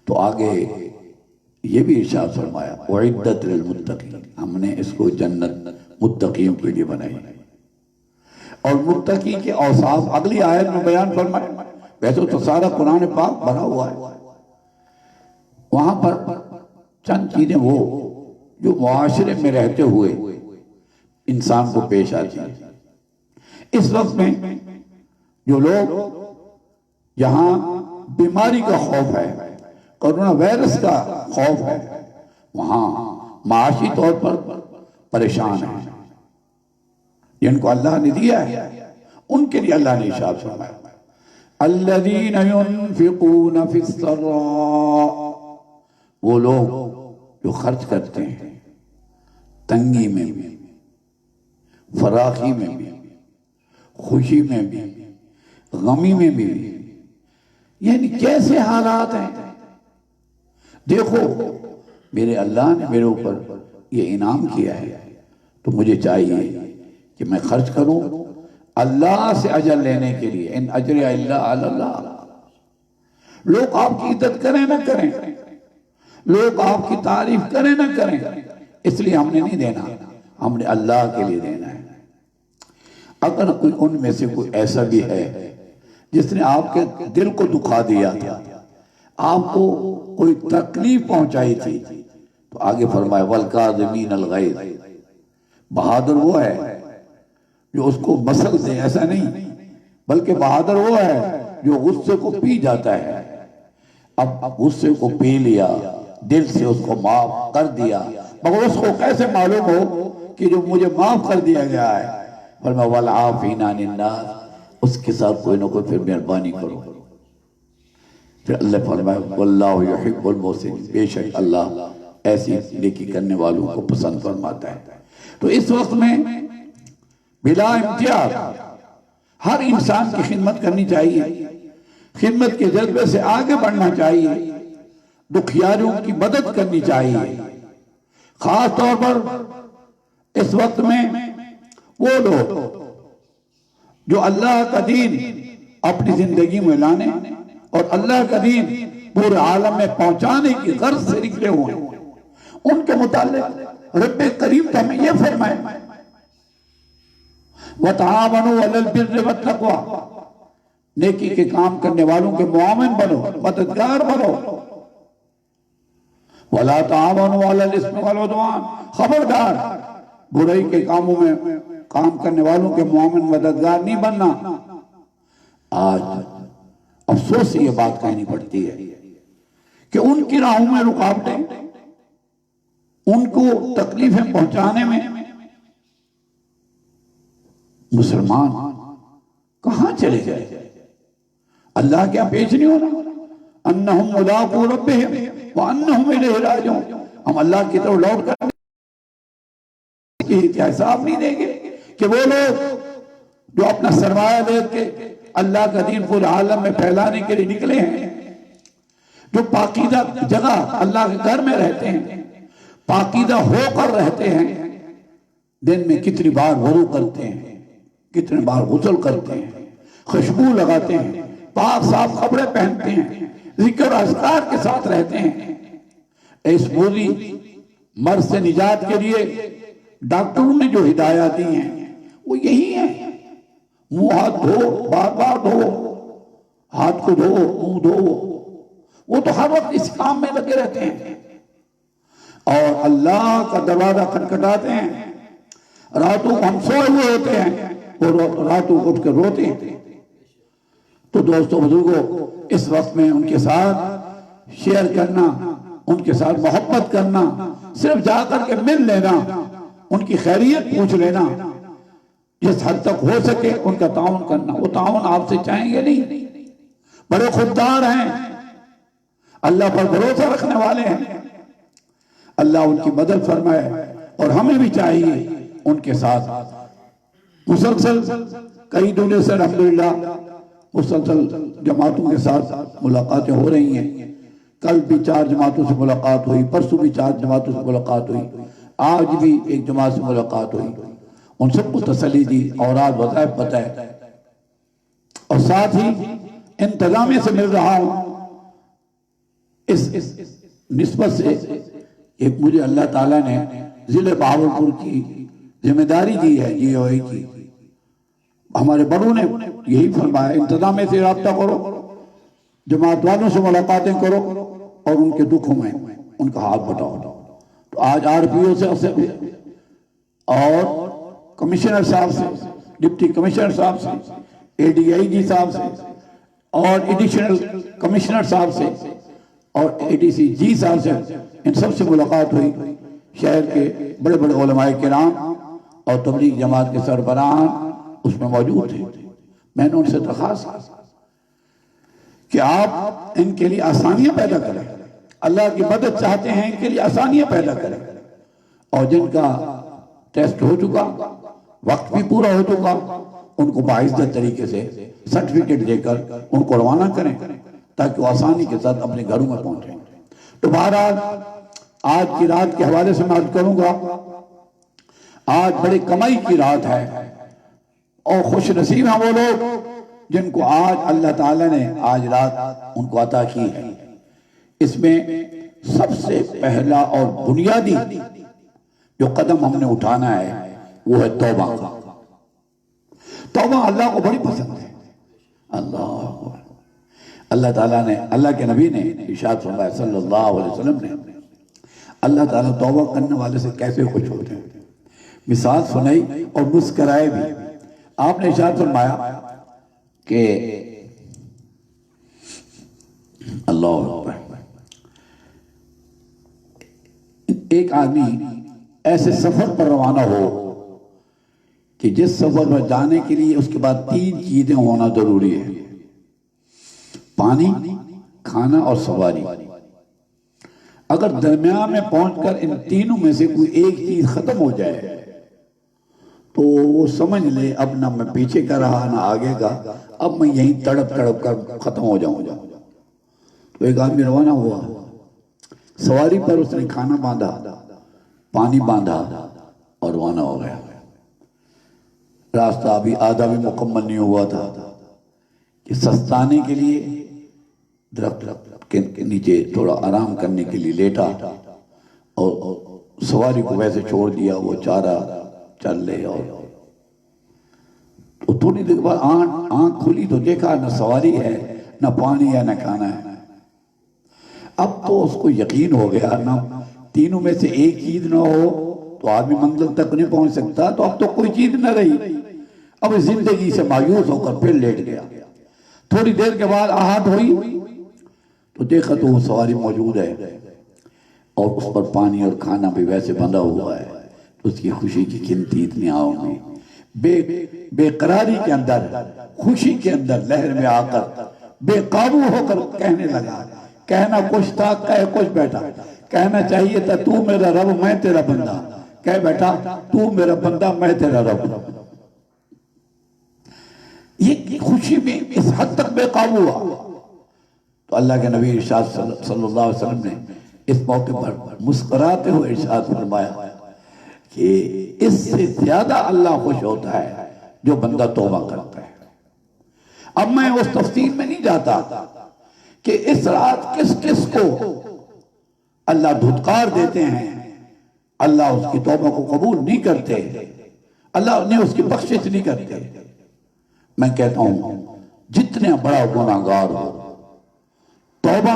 تو آگے یہ بھی ارشاد فرمایا اعدت للمتقین، ہم نے اس کو جنت متقیوں کے لیے بنائی. اور متقی کے اوصاف اگلی آیت میں بیان فرمایا. ویسے تو سارا قرآن پاک بھرا ہوا ہے، وہاں پر چند چیزیں وہ جو معاشرے میں رہتے ہوئے انسان کو پیش آتی ہیں. اس وقت میں جو لوگ جہاں بیماری کا خوف ہے، کرونا وائرس کا خوف ہے، وہاں معاشی طور پر پریشان ہیں. جن کو اللہ نے دیا ہے ان کے لیے اللہ نے ارشاد فرمایا الذین ينفقون فی السراء، وہ لوگ جو خرچ کرتے ہیں تنگی میں بھی، فراخی میں بھی، خوشی میں بھی، غمی میں بھی. یعنی کیسے حالات ہیں. دیکھو میرے اللہ نے میرے اوپر یہ انعام کیا ہے، تو مجھے چاہیے کہ میں خرچ کروں اللہ سے اجر لینے کے لیے. ان اجر الا علی اللہ. لوگ آپ کی عزت کریں نہ کریں، لوگ آپ کی تعریف کریں نہ کریں، اس لیے ہم نے نہیں دینا، ہم نے اللہ کے لیے دینا ہے. اگر کوئی ان میں سے کوئی ایسا بھی ہے جس نے آپ کے دل کو دکھا دیا تھا، آپ کو کوئی تکلیف پہنچائی تھی، تو آگے فرمایا والکاظمین الغیظ، بہادر وہ ہے جو اس کو مسل دے، ایسا نہیں، بلکہ بہادر وہ ہے جو غصے کو پی جاتا ہے. اب غصے کو پی لیا، دل سے اس کو معاف کر دیا، مگر اس کو کیسے معلوم ہو کہ جو مجھے معاف کر دیا گیا ہے؟ فرمایا والعافین عن الناس، اس کے ساتھ کوئی نہ کوئی پھر مہربانی کرو. پھر اللہ فرمایا واللہ یحب المحسنین، بے شک اللہ ایسی نیکی کرنے والوں کو پسند فرماتا ہے. تو اس وقت میں بلا امتیاز ہر انسان کی خدمت کرنی چاہیے، خدمت کے جذبے سے آگے بڑھنا چاہیے، دکھیاریوں کی مدد کرنی چاہیے. خاص طور پر اس وقت میں وہ لوگ جو اللہ کا دین اپنی زندگی میں لانے اور اللہ کا دین پورے عالم میں پہنچانے کی غرض سے نکلے ہوئے ہیں، ان کے متعلق رب کریم تو ہمیں یہ فرمائے وَتَعَاوَنُوا عَلَى الْبِرِّ وَالتَّقْوَى، نیکی کے کام کرنے والوں کے معاون بنو، مددگار بنو. وَلَا تَعَاوَنُوا عَلَى الْإِثْمِ وَالْعُدْوَانِ، خبردار برائی کے کاموں میں کام کرنے والوں کے معاون مددگار نہیں بننا. آج افسوس سے یہ بات کہنی پڑتی ہے کہ ان کی راہوں میں رکاوٹیں، ان کو تکلیفیں پہنچانے میں مسلمان کہاں چلے گئے؟ اللہ کیا پیش نہیں ہونا انہم ملاقو ربہم وانہم الیہ راجعون، ہم اللہ کی طرف لوٹ کر کی حساب نہیں دیں گے کہ وہ لوگ جو اپنا سرمایہ لے کے اللہ کا دین پورے عالم میں پھیلانے کے لیے نکلے ہیں، جو پاکیزہ جگہ اللہ کے گھر میں رہتے ہیں، پاکیزہ ہو کر رہتے ہیں، دن میں کتنی بار وضو کرتے ہیں، کتنے بار غسل کرتے ہیں، خوشبو لگاتے ہیں، پاک صاف کپڑے پہنتے ہیں، ذکر و اذکار کے ساتھ رہتے ہیں. اس بولی مرض سے نجات کے لیے ڈاکٹروں نے جو ہدایات دی ہیں وہ یہی ہیں، منہ ہاتھ دھو، بار بار دھو، ہاتھ کو دھو، منہ دھو، وہ تو ہر وقت اس کام میں لگے رہتے ہیں اور اللہ کا دروازہ کھٹکھٹاتے ہیں۔ راتوں کو ہم سوئے ہوئے ہوتے ہیں اور راتوں کو اٹھ کر روتے ہیں۔ تو دوستو بزرگوں، اس وقت میں ان کے ساتھ شیئر کرنا، ان کے ساتھ محبت کرنا، صرف جا کر کے مل لینا، ان کی خیریت پوچھ لینا، جس حد تک ہو سکے ان کا تعاون کرنا۔ وہ تعاون آپ سے چاہیں گے نہیں، بڑے خوددار ہیں، اللہ پر بھروسہ رکھنے والے ہیں، اللہ ان کی مدد فرمائے۔ اور ہمیں بھی چاہیے ان کے ساتھ مسلسل کئی دنوں سے الحمدللہ مسلسل جماعتوں کے ساتھ ملاقاتیں ہو رہی ہیں۔ کل بھی 4 جماعتوں سے ملاقات ہوئی، پرسوں بھی 4 جماعتوں سے ملاقات ہوئی، آج بھی ایک جماعت سے ملاقات ہوئی۔ ان سب کو تسلی دی، اوراد وظائف بتائے، اور ساتھ ہی انتظامیہ سے مل رہا ہوں۔ اس نسبت سے ایک مجھے اللہ تعالیٰ نے ضلع بہاولپور کی ذمہ داری دی ہے، جی او اے کی۔ ہمارے بڑوں نے یہی فرمایا، انتظامیہ سے رابطہ کرو، جماعت والوں سے ملاقاتیں کرو اور ان کے دکھوں میں ان کا ہاتھ بٹاؤ۔ تو آج آر پی او سے اور کمشنر صاحب سے، ڈپٹی کمشنر صاحب سے، اے ڈی آئی جی صاحب سے اور ایڈیشنل کمشنر صاحب سے اور اے ڈی سی جی صاحب سے، ان سب سے ملاقات ہوئی۔ شہر کے بڑے بڑے علماء کرام اور تبلیغ جماعت کے سربراہان اس میں موجود تھے۔ میں نے ان سے درخواست کہ آپ ان کے لیے آسانیاں پیدا کریں، اللہ کی مدد چاہتے ہیں، ان کے لیے آسانیاں پیدا کریں، اور جن کا ٹیسٹ ہو چکا، وقت بھی پورا ہو چکا، ان کو باعزت طریقے سے سرٹیفکیٹ دے کر ان کو روانہ کریں تاکہ وہ آسانی کے ساتھ اپنے گھروں میں پہنچیں۔ تو بہرحال آج کی رات کے حوالے سے میں عرض کروں گا، آج بڑی کمائی کی رات ہے اور خوش نصیب ہیں وہ لوگ جن کو آج اللہ تعالیٰ نے آج رات ان کو عطا کی ہے۔ اس میں سب سے پہلا اور بنیادی جو قدم ہم نے اٹھانا ہے وہ ہے توبہ۔ توبہ اللہ کو بڑی پسند ہے۔ اللہ تعالیٰ نے، اللہ کے نبی نے ارشاد فرمایا صلی اللہ علیہ وسلم نے، اللہ تعالیٰ توبہ کرنے والے سے کیسے خوش ہوتے ہیں۔ مثال سنائی اور مسکرائے بھی۔ آپ نے ارشاد فرمایا کہ اللہ اکبر، ایک آدمی ایسے سفر پر روانہ ہو کہ جس سفر میں جانے کے لیے اس کے بعد 3 چیزیں ہونا ضروری ہے، پانی، کھانا اور سواری۔ اگر درمیان میں پہنچ کر ان تینوں میں سے کوئی ایک چیز ختم ہو جائے تو وہ سمجھ لے اب نہ میں پیچھے کا رہا نہ آگے کا، اب میں یہیں تڑپ تڑپ کر ختم ہو جاؤں گا۔ تو ایک آدمی روانہ ہوا، سواری پر اس نے کھانا باندھا، پانی باندھا اور روانہ ہو گیا۔ راستہ ابھی آدھا بھی مکمل نہیں ہوا تھا کہ سستانے کے لیے درخت کے نیچے تھوڑا آرام کرنے کے لیے لیٹا اور سواری کو ویسے چھوڑ دیا، وہ چارہ چل لے۔ اور تھوڑی دیر بعد آنکھ کھلی تو دیکھا نہ سواری ہے، نہ پانی ہے، نہ کھانا ہے۔ اب تو اس کو یقین ہو گیا نہ تینوں میں سے ایک چیز نہ ہو تو آدمی منزل تک نہیں پہنچ سکتا، تو اب تو کوئی چیز نہ رہی۔ اب زندگی سے مایوس ہو کر پھر لیٹ گیا۔ تھوڑی دیر کے بعد آہٹ ہوئی تو دیکھا تو وہ سواری موجود ہے اور اس پر پانی اور کھانا بھی ویسے بندھا ہوا ہے۔ اس کی خوشی کی گنتی اتنی آؤں بے قراری کے اندر، خوشی کے اندر لہر میں آ کر بے قابو ہو کر کہنے لگا، کہنا کچھ تھا کہہ کچھ بیٹھا۔ کہنا چاہیے تھا تو میرا رب میں تیرا بندہ، کہہ بیٹھا تو میرا بندہ میں تیرا رب۔ یہ خوشی میں اس حد تک بے قابو ہوا۔ تو اللہ کے نبی ارشاد صلی اللہ علیہ وسلم نے اس موقع پر مسکراتے ہوئے ارشاد فرمایا کہ اس سے زیادہ اللہ خوش ہوتا ہے جو بندہ توبہ کرتا ہے۔ اب میں اس تفصیل میں نہیں جاتا کہ اس رات کس کس کو اللہ دھتکار دیتے ہیں اللہ اس کی توبہ کو قبول نہیں کرتے، اللہ نے اس کی بخشش نہیں کرتے۔ میں کہتا ہوں جتنا بڑا گناہ گار ہو، توبہ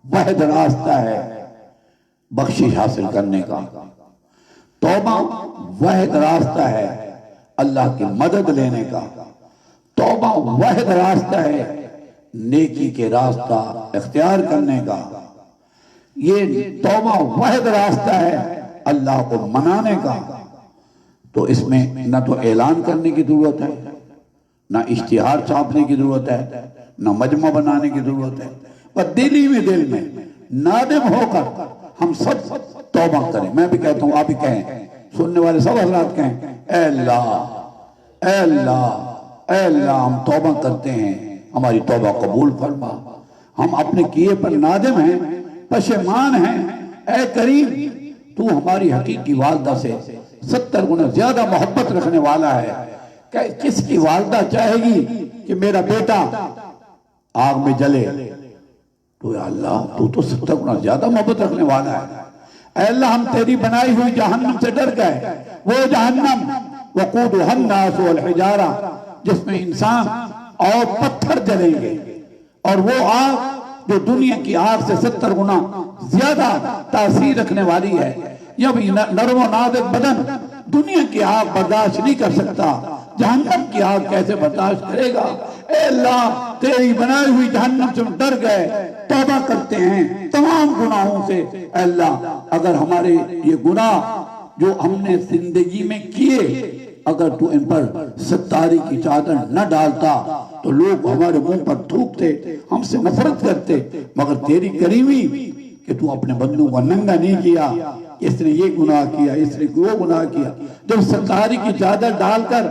واحد راستہ ہے بخشش حاصل کرنے کا، توبہ واحد راستہ ہے اللہ کی مدد لینے کا، توبہ واحد راستہ ہے نیکی کے راستہ اختیار کرنے کا، یہ توبہ واحد راستہ ہے اللہ کو منانے کا۔ تو اس میں نہ تو اعلان کرنے کی ضرورت ہے، نہ اشتہار چھاپنے کی ضرورت ہے، نہ مجمع بنانے کی ضرورت ہے، بس دل میں نادم ہو کر ہم سب توبہ کریں۔ میں بھی کہتا ہوں، آپ بھی کہیں، سننے والے سب حضرات کہیں، اے اللہ اے اللہ اے اللہ، ہم توبہ کرتے ہیں، ہماری توبہ قبول فرما، ہم اپنے کیے پر نادم ہیں، پشیمان ہیں، اے کریم تو ہماری حقیقی والدہ سے 70 گنا زیادہ محبت رکھنے والا ہے۔ کہ کس کی والدہ چاہے گی کہ میرا بیٹا آگ میں جلے؟ تو یا اللہ تو 70 گنا زیادہ محبت رکھنے والا ہے۔ اے اللہ ہم تیری بنائی ہوئی جہنم سے ڈر گئے، وہ جہنم وقودها الناس والحجارہ، جس میں انسان اور پتھر جلیں گے، اور وہ آگ جو دنیا کی آگ سے 70 گنا زیادہ تاثیر رکھنے والی ہے۔ یہ بھی نرم و نازک بدن دنیا کی آگ برداشت نہیں کر سکتا، جہنم کی آگ کیسے برداشت کرے گا؟ اے اللہ تیری بنائی ہوئی جہنم سے ڈر گئے، توبہ کرتے ہیں تمام گناہوں سے۔ اے اللہ اگر ہمارے یہ گناہ جو ہم نے زندگی میں کیے، اگر تو ان پر ستاری کی چادر نہ ڈالتا تو لوگ ہمارے منہ پر تھوکتے، ہم سے نفرت کرتے، مگر تیری کریمی کہ تو اپنے بندوں کو ننگا نہیں کیا، اس نے یہ گناہ کیا، اس نے وہ گناہ کیا، جب ستاری کی چادر ڈال کر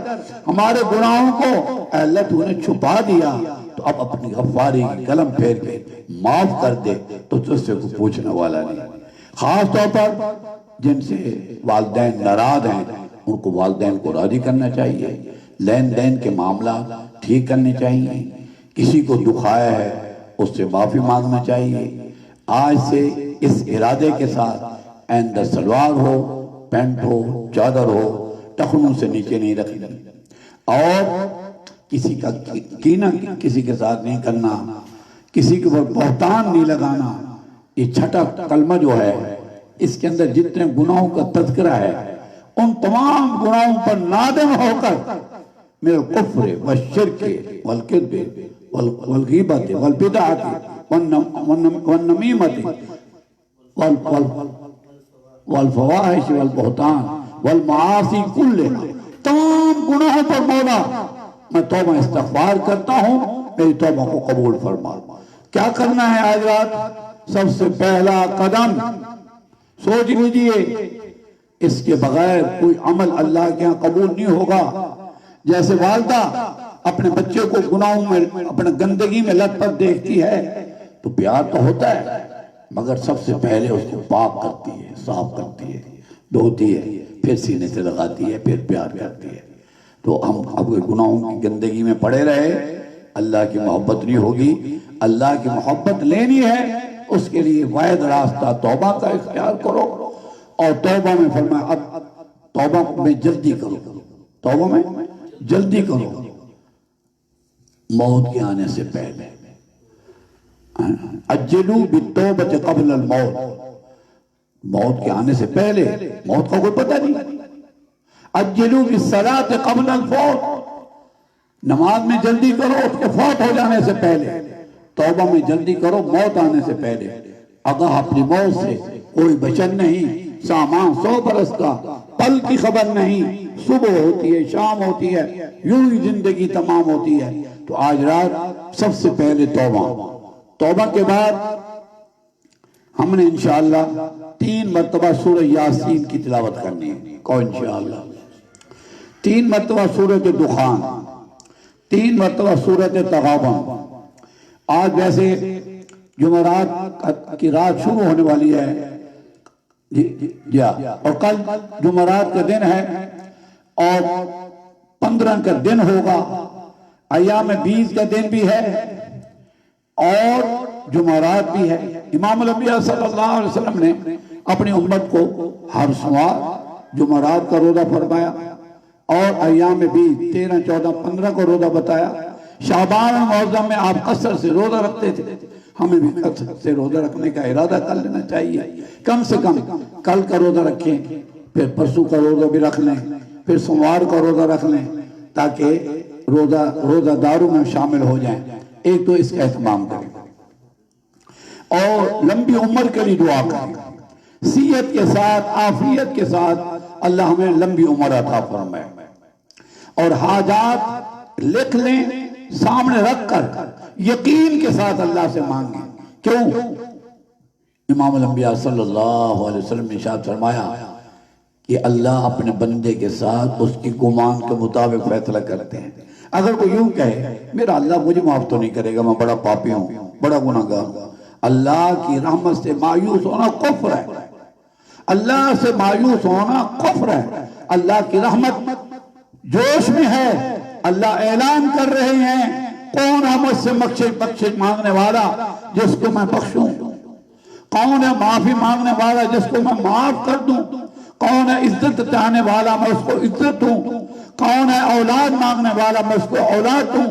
ہمارے گناہوں کو اے اللہ تو نے چھپا دیا، تو اب اپنی غفاری کی قلم پھیر کے معاف کر دے، تو تجھ سے کوئی پوچھنے والا نہیں۔ خاص طور پر جن سے والدین ناراض ہیں، ان کو والدین کو راضی کرنا چاہیے، لین دین کے معاملہ ٹھیک کرنے چاہیے، کسی کو دکھایا ہے اس سے معافی مانگنا چاہیے۔ آج سے اس ارادے کے ساتھ آئندہ سلوار ہو، پینٹ ہو، چادر ہو، ٹخنوں سے نیچے نہیں رکھنی، اور کسی کا کینہ کسی کے ساتھ نہیں کرنا، کسی کے اوپر بہتان نہیں لگانا۔ یہ چھٹا کلمہ جو ہے، اس کے اندر جتنے گناہوں کا تذکرہ ہے، ان تمام گناہوں پر نادم ہو کر من الکفر والشرک والکذب والغیبت والبدعت والنمیمت والفواحش والبہتان والمعاصی کلها، تمام گناہوں پر مولا میں توبہ استغفار کرتا ہوں، میری توبہ کو قبول فرما۔ کیا کرنا ہے آج رات؟ سب سے پہلا قدم سوچ لیجئے، اس کے بغیر کوئی عمل اللہ کے ہاں قبول نہیں ہوگا۔ جیسے والدہ اپنے بچے کو گناہوں میں، اپنے گندگی میں لت پت دیکھتی ہے تو پیار تو ہوتا ہے، مگر سب سے پہلے اس کو پاک کرتی ہے، صاف کرتی ہے، دھوتی ہے، پھر سینے سے لگاتی ہے، پھر پیار کرتی ہے۔ تو ہم اب گناہوں کی گندگی میں پڑے رہے، اللہ کی محبت نہیں ہوگی۔ اللہ کی محبت لینی ہے، اس کے لیے واحد راستہ توبہ کا اختیار کرو، اور توبہ میں فرمایا اب توبہ میں جلدی کرو، توبہ میں جلدی کرو، موت کے آنے سے پہلے۔ اجلوا بالتوبۃ قبل الموت، موت کے آنے سے پہلے، موت کا کوئی پتہ نہیں۔ اجلوا بالصلاۃ قبل الفوت، نماز میں جلدی کرو اس کے فوت ہو جانے سے پہلے، توبہ میں جلدی کرو موت آنے سے پہلے۔ اگر اپنی موت سے کوئی بچن نہیں، سامان 100 برس کا، پل کی خبر نہیں، صبح ہوتی ہے شام ہوتی ہے، یوں ہی زندگی تمام ہوتی ہے۔ تو آج رات سب سے پہلے توبہ کے بعد ہم نے انشاءاللہ 3 مرتبہ سورہ یاسین کی تلاوت کرنی ہے۔ کون انشاءاللہ 3 مرتبہ سورۃ دخان، 3 مرتبہ سورۃ تغابن۔ آج ویسے جمعرات کی رات شروع ہونے والی ہے، جی اور کل جمعرات کا دن ہے، اور 15 کا دن ہوگا، ایام 20 کا دن بھی ہے، اور جمعرات بھی ہے۔ امام الانبیاء صلی اللہ علیہ وسلم نے اپنی امت کو ہر سوار جمعرات کا روزہ فرمایا اور ایام بیت 13 14 15 کو روزہ بتایا. شعبان اور معظم میں آپ قصر سے روزہ رکھتے تھے. ہمیں بھی قصر سے روزہ رکھنے کا ارادہ کر لینا چاہیے. کم سے کم کل کا روزہ رکھیں, پھر پرسوں کا روزہ بھی رکھ لیں, پھر سوموار کا روزہ رکھ لیں, تاکہ روزہ داروں میں شامل ہو جائیں. ایک تو اس کا اہتمام کریں اور لمبی عمر کے لیے دعا کریں. صحت کے ساتھ عافیت کے ساتھ اللہ ہمیں لمبی عمر عطا فرمائے. اور حاجات لکھ لیں, سامنے رکھ کر یقین کے ساتھ اللہ سے مانگیں. کیوں؟ امام الانبیاء صلی اللہ علیہ وسلم نے ارشاد فرمایا کہ اللہ اپنے بندے کے ساتھ اس کی گمان کے مطابق فیصلہ کرتے ہیں. اگر کوئی یوں کہے میرا اللہ مجھے معاف تو نہیں کرے گا, میں بڑا پاپی ہوں, بڑا گناہگار ہوں, اللہ کی رحمت سے مایوس ہونا کفر ہے. اللہ سے مایوس ہونا کفر ہے. اللہ کی رحمت جوش میں ہے. اللہ اعلان کر رہے ہیں کون ہے مجھ سے بخشش مانگنے والا جس کو میں بخشوں, کون ہے معافی مانگنے والا جس کو میں معاف کر دوں, کون ہے عزت چاہنے والا میں اس کو عزت دوں, کون ہے اولاد مانگنے والا میں اس کو اولاد دوں,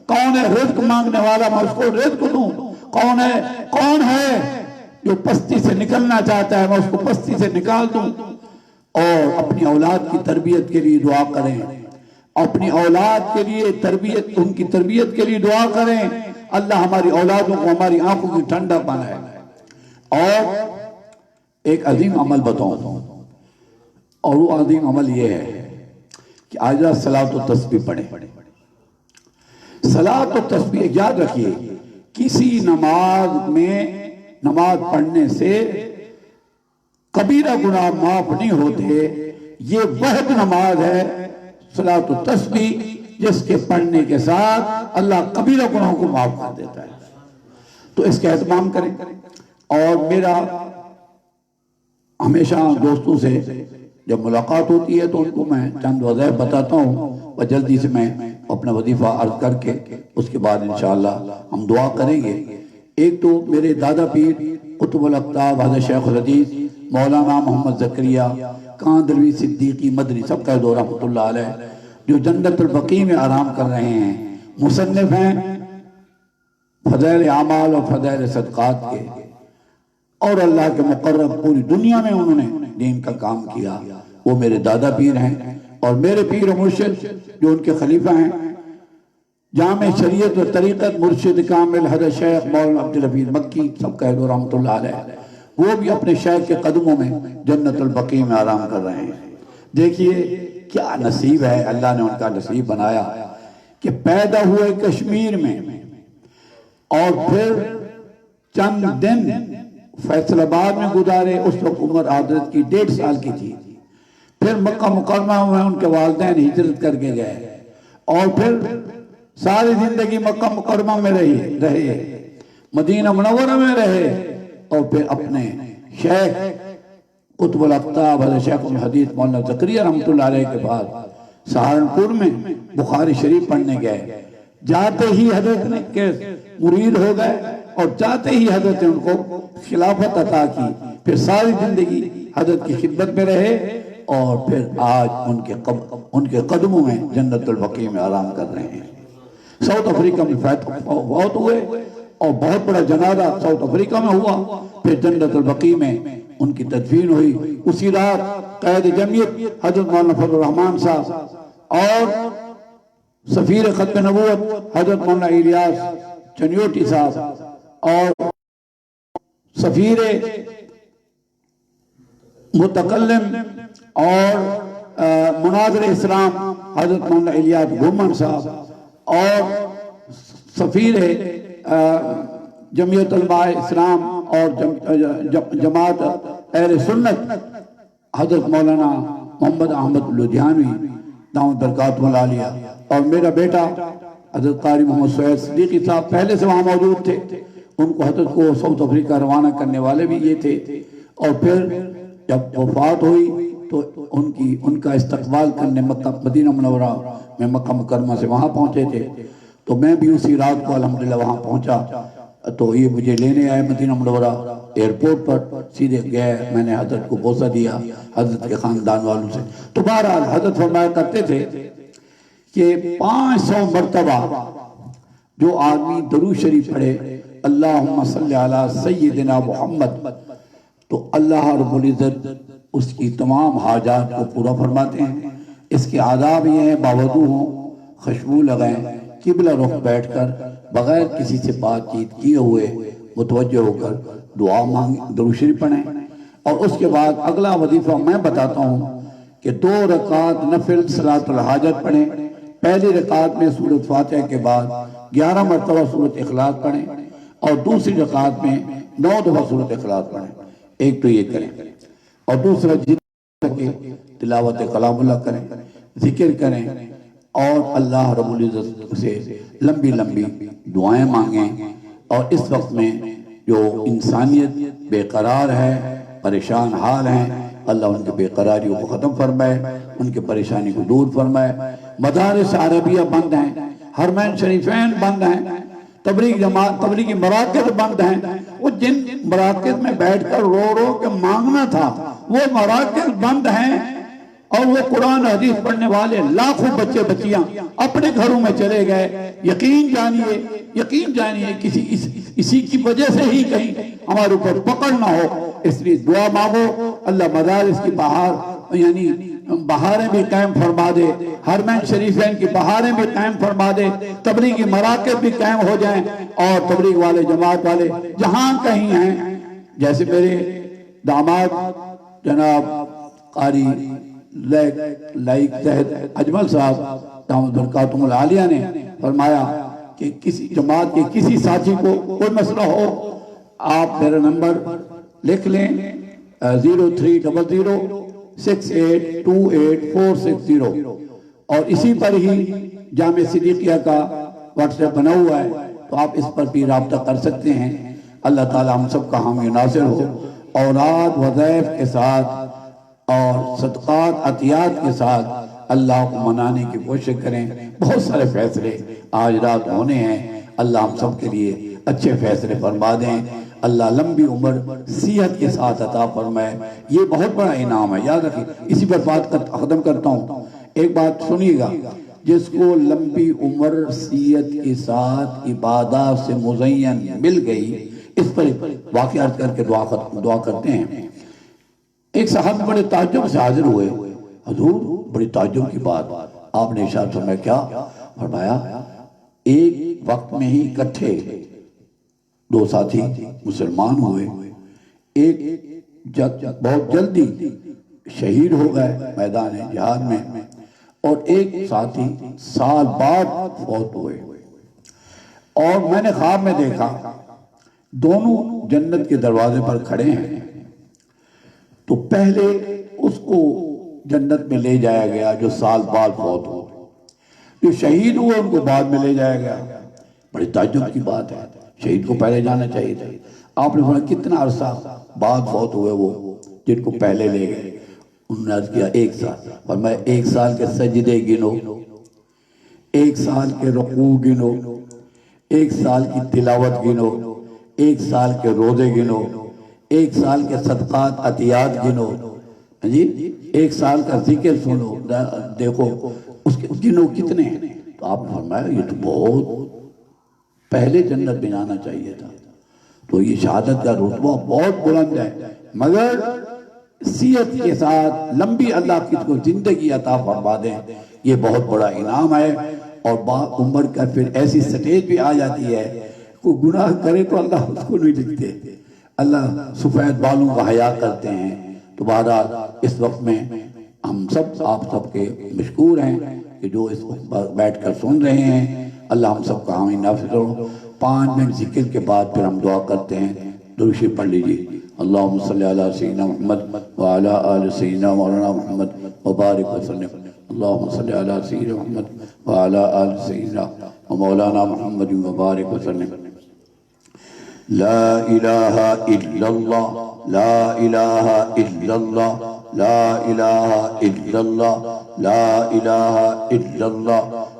کون ہے رزق مانگنے والا میں اس کو رزق دوں, کون ہے جو پستی سے نکلنا چاہتا ہے میں اس کو پستی سے نکال دوں. اور اپنی اولاد کی تربیت کے لیے دعا کریں, اپنی اولاد کے لیے تربیت, ان کی تربیت کے لیے دعا کریں. اللہ ہماری اولادوں کو ہماری آنکھوں کی ٹھنڈا بنائے. اور ایک عظیم عمل بتاؤں, اور وہ عظیم عمل یہ ہے کہ آج رات صلاۃ و تسبیح پڑھیں. صلاۃ و تسبیح یاد رکھیے, کسی نماز میں نماز پڑھنے سے کبیرہ گناہ معاف نہیں ہوتے. یہ واحد نماز ہے صلاۃ و تسبیح جس کے پڑھنے کے ساتھ اللہ کبیرہ گناہوں کو معاف کر دیتا ہے. تو اس کا اہتمام کریں. اور میرا ہمیشہ دوستوں سے جب ملاقات ہوتی ہے تو ان کو میں چند وظائف بتاتا ہوں, اور جلدی سے میں اپنا وظیفہ عرض کر کے اس کے بعد انشاءاللہ ہم دعا کریں گے. ایک تو میرے دادا پیر قطب الاقطاب حضرت شیخ الحدیث مولانا محمد زکریا کاندلوی صدیقی مدنی سب کا دور رحمۃ اللہ علیہ, جو جنت البقیع میں آرام کر رہے ہیں, مصنف ہیں فضائل اعمال اور فضائل صدقات کے, اور اللہ کے مقرب پوری دنیا میں انہوں نے دین کا کام کیا. وہ میرے دادا پیر ہیں. اور میرے پیر و مرشد جو ان کے خلیفہ ہیں جامع شریعت و طریقت مرشد کامل حضرت شیخ مولانا عبدالحفیظ مکی سب کہہ دو رحمۃ اللہ علیہ, وہ بھی اپنے شیخ کے قدموں میں جنت البقیع میں آرام کر رہے ہیں. دیکھیے کیا نصیب ہے, اللہ نے ان کا نصیب بنایا کہ پیدا ہوئے کشمیر میں, اور پھر چند دن فیصل آباد میں گزارے. اس وقت عمر حضرت کی 1.5 سال کی تھی. پھر مکہ مکرمہ میں ان کے والدین ہجرت کر کے گئے, اور پھر ساری زندگی مکہ مکرمہ میں رہے, مدینہ منورہ میں رہے, اور پھر اپنے شیخ قطب الاقطاب حضرت شیخ الحدیث مولانا زکریا رحمۃ اللہ علیہ کے بعد سہارنپور میں بخاری شریف پڑھنے گئے. جاتے ہی حضرت نے کے مرید ہو گئے, اور جاتے ہی حضرت نے ان کو خلافت عطا کی. پھر ساری زندگی حضرت کی خدمت میں رہے, اور پھر آج ان کے قدموں میں جنت البقیع میں آرام کر رہے ہیں. ساؤتھ افریقہ میں بہت ہوئے, اور بہت بڑا جنازہ ساؤتھ افریقہ میں ہوا. پھر جنت البقیع میں ان کی تدفین ہوئی. اسی رات قائد جمعیت حضرت مولانا فضل الرحمان صاحب اور سفیر ختم نبوت حضرت مولانا الیاس چنیوٹی صاحب اور سفیر متکلم اور مناظر اسلام حضرت مولانا الیاس گھومن صاحب اور سفیر جمعیت علماء اسلام اور جماعت اہل سنت حضرت مولانا محمد احمد لدھیانوی دامت برکاتہ العالیہ, اور میرا بیٹا حضرت قاری محمد سعید صدیقی صاحب پہلے سے وہاں موجود تھے. ان کو حضرت کو ساؤتھ افریقہ روانہ کرنے والے بھی یہ تھے. اور پھر جب وفات ہوئی تو ان کا استقبال کرنے مدینہ منورہ میں مکہ مکرمہ سے وہاں پہنچے تھے. تو میں بھی اسی رات کو الحمدللہ وہاں پہنچا, تو یہ مجھے لینے آئے مدینہ منورہ ایئرپورٹ پر، سیدھے گئے، میں نے حضرت کو بوسہ دیا حضرت کے خاندان والوں سے۔ تو بہرحال حضرت فرمایا کرتے تھے کہ 500 مرتبہ جو آدمی درود شریف پڑھے اللہم صلی علی سیدنا محمد، تو اللہ رب العزت اس کی تمام حاجات کو پورا فرماتے ہیں۔ اس کے آداب یہ ہیں، باوضو ہوں، خوشبو لگائیں، قبلہ رخ بیٹھ کر بغیر کسی سے بات چیت کیے ہوئے متوجہ ہو کر دعا مانگیں، درود شریف پڑھیں۔ اور اس کے بعد اگلا وظیفہ میں بتاتا ہوں کہ 2 رکعت نفل صلاۃ الحاجت پڑھیں۔ پہلی رکعت میں سورۃ فاتحہ کے بعد 11 مرتبہ سورۃ اخلاص پڑھیں، اور دوسری رکعت میں 9 دفعہ سورۃ اخلاص پڑھیں۔ ایک تو یہ کریں، اور دوسرا جتنا سکے تلاوت کلام اللہ کریں، ذکر کریں، اور اللہ رب العزت سے لمبی لمبی دعائیں مانگیں۔ اور اس وقت میں جو انسانیت بے قرار ہے، پریشان حال ہیں، اللہ ان کی بے قراریوں کو ختم فرمائے، ان کی پریشانی کو دور فرمائے۔ مدارس عربیہ بند ہیں، حرمین شریفین بند ہیں، تبلیغ جماعت تبلیغی مراکز بند ہیں۔ وہ جن مراکز میں بیٹھ کر رو رو کے مانگنا تھا وہ مراکز بند ہیں، اور وہ قرآن حدیث پڑھنے والے لاکھوں بچے بچیاں اپنے گھروں میں چلے گئے۔ یقین جانیے اسی کی وجہ سے ہی کہیں ہمارے اوپر پکڑ نہ ہو۔ اس لیے دعا مانگو، اللہ مدارس کی بہاریں بھی قائم فرما دے، حرمین شریفین کی بہاریں بھی قائم فرما دے، تبلیغی مراکز بھی قائم ہو جائیں، اور تبلیغ والے جماعت والے جہاں کہیں ہیں، جیسے میرے داماد جناب قاری لائق زہد اجمل صاحب دامت برکاتہم العالیہ نے فرمایا کہ کسی جماعت کے کسی ساتھی کو کوئی مسئلہ ہو، آپ میرا نمبر لکھ لیں 0300682840، اور اسی پر ہی جامع صدیقیہ کا واٹس ایپ بنا ہوا ہے، تو آپ اس پر بھی رابطہ کر سکتے ہیں۔ اللہ تعالی ہم سب کا حامی ناصر ہو، اولاد وظائف کے ساتھ اور صدقات عطیات کے ساتھ اللہ کو منانے کی کوشش کریں۔ بہت سارے فیصلے آج رات ہونے ہیں، اللہ ہم سب کے لیے اچھے فیصلے فرما دیں، اللہ لمبی عمر صحت کے ساتھ عطا فرمائے۔ یہ بہت بڑا انعام ہے، یاد رکھیں۔ اسی پر بات ختم کرتا ہوں، ایک بات سنیے گا، جس کو لمبی عمر صحت کے ساتھ عبادات سے مزین مل گئی، اس پر واقعہ کر کے دعا کرتے ہیں۔ ایک صاحب بڑے تعجب سے حاضر ہوئے، حضور بڑی تعجب کی بات، آپ نے ارشاد فرمایا کیا؟ فرمایا ایک وقت میں ہی اکٹھے 2 ساتھی مسلمان ہوئے، ایک بہت جلدی شہید ہو گئے میدان جہاد میں، اور ایک ساتھی سال بعد فوت ہوئے، اور میں نے خواب میں دیکھا دونوں جنت کے دروازے پر کھڑے ہیں، تو پہلے اس کو جنت میں لے جایا گیا جو سال بعد فوت ہو، جو شہید ہوئے ان کو بعد میں لے جایا گیا۔ بڑی تعجب کی بات ہے، شہید کو پہلے جانا چاہیے تھا۔ آپ نے فرمایا کتنا عرصہ بعد فوت ہوئے وہ جن کو پہلے لے گئے؟ انہوں نے عرض کیا 1 سال۔ فرمایا 1 سال کے سجدے گنو، 1 سال کے رکوع گنو، 1 سال کی تلاوت گنو، 1 سال کے روزے گنو، 1 سال کے صدقات عطیات گنو، 1 سال کا ذکر سنو، دیکھو اس کے گنو کتنے ہیں۔ تو آپ نے فرمایا یہ تو بہت پہلے جنت میں جانا چاہیے تھا۔ تو یہ شہادت کا رتبہ بہت بلند ہے، مگر صحت کے ساتھ لمبی اللہ کی کو زندگی عطا فرما دیں، یہ بہت بڑا انعام ہے۔ اور با عمر کا پھر ایسی سٹیج بھی آ جاتی ہے، کوئی گناہ کرے تو اللہ اس کو نہیں لکھتے، اللہ سفید بالوں کا حیا کرتے ہیں۔ تو بہرحال اس وقت میں ہم سب آپ سب کے مشکور ہیں کہ جو اس وقت بیٹھ کر سن رہے ہیں، اللہ ہم سب کا حامی نافذ ہو۔ 5 منٹ ذکر کے بعد پھر ہم دعا کرتے ہیں، درود شریف پڑھ لیجیے۔ اللہم صلی علی سیدنا محمد وعلی آل سیدنا مولانا محمد وبارک وسلم۔ اللہم صلی علی سیدنا محمد وعلی آل سیدنا مولانا محمد وبارک وسلم۔ لا الہ الا اللہ، لا الہ الا اللہ، لا الہ الا اللہ، لا الہ الا اللہ،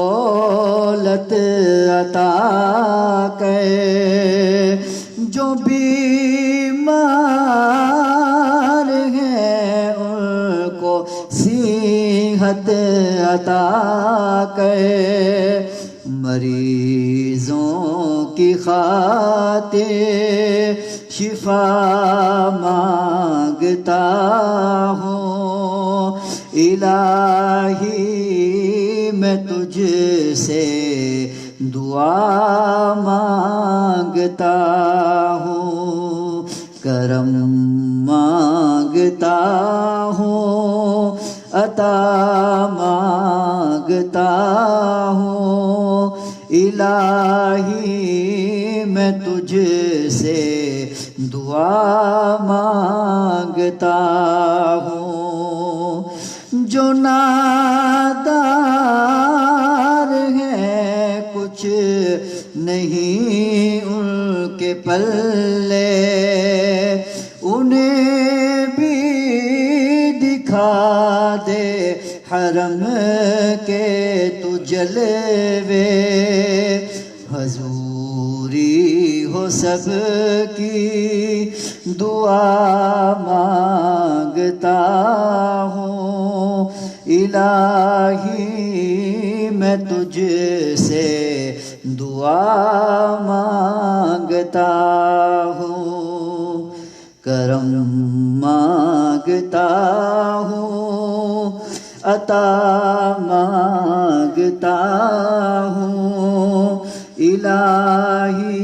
دولت عطا کر، جو بیمار ہیں ان کو صحت عطا کر، مریضوں کی خاطر شفا مانگتا ہوں، الہی میں تجھ سے دعا مانگتا ہوں، کرم مانگتا ہوں، عطا مانگتا ہوں، الہی میں تجھ سے دعا مانگتا ہوں، جو نادار ہیں کچھ نہیں ان کے پلے، انہیں بھی دکھا دے حرم کے تو جلوے، حضوری ہو سب کی دعا مانگتا ہوں، الہی میں تجھ سے دعا مانگتا ہوں، کرم مانگتا ہوں، عطا مانگتا ہوں، الہی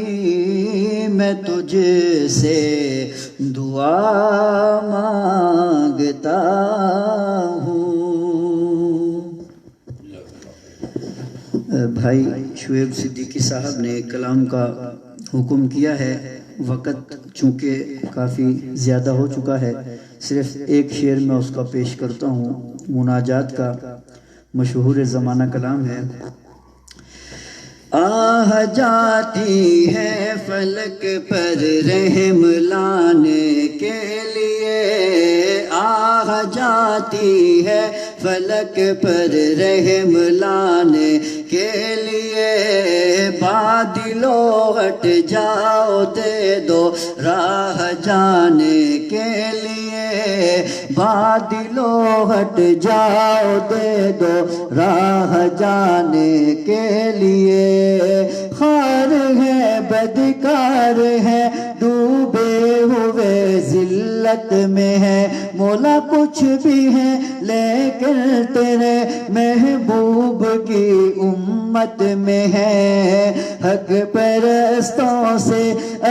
میں تجھ سے دعا مانگتا ہوں۔ بھائی شعیب صدیقی صاحب نے کلام کا حکم کیا ہے، وقت چونکہ کافی زیادہ ہو چکا ہے، صرف ایک شعر میں اس کا پیش کرتا ہوں، مناجات کا مشہور زمانہ کلام ہے۔ آہ جاتی ہے فلک پر رحم لانے کے لیے، آہ جاتی ہے فلک پر رحم لانے کے لیے، بادلو ہٹ جاؤ دے دو راہ جانے کے لیے، بادلو ہٹ جاؤ دے دو راہ جانے کے لیے، خار ہے بدکار ہے ڈوبے ہوئے ذلت میں ہے، مولا کچھ بھی ہے لیکن تیرے محبوب کی امت میں ہے، حق پرستوں سے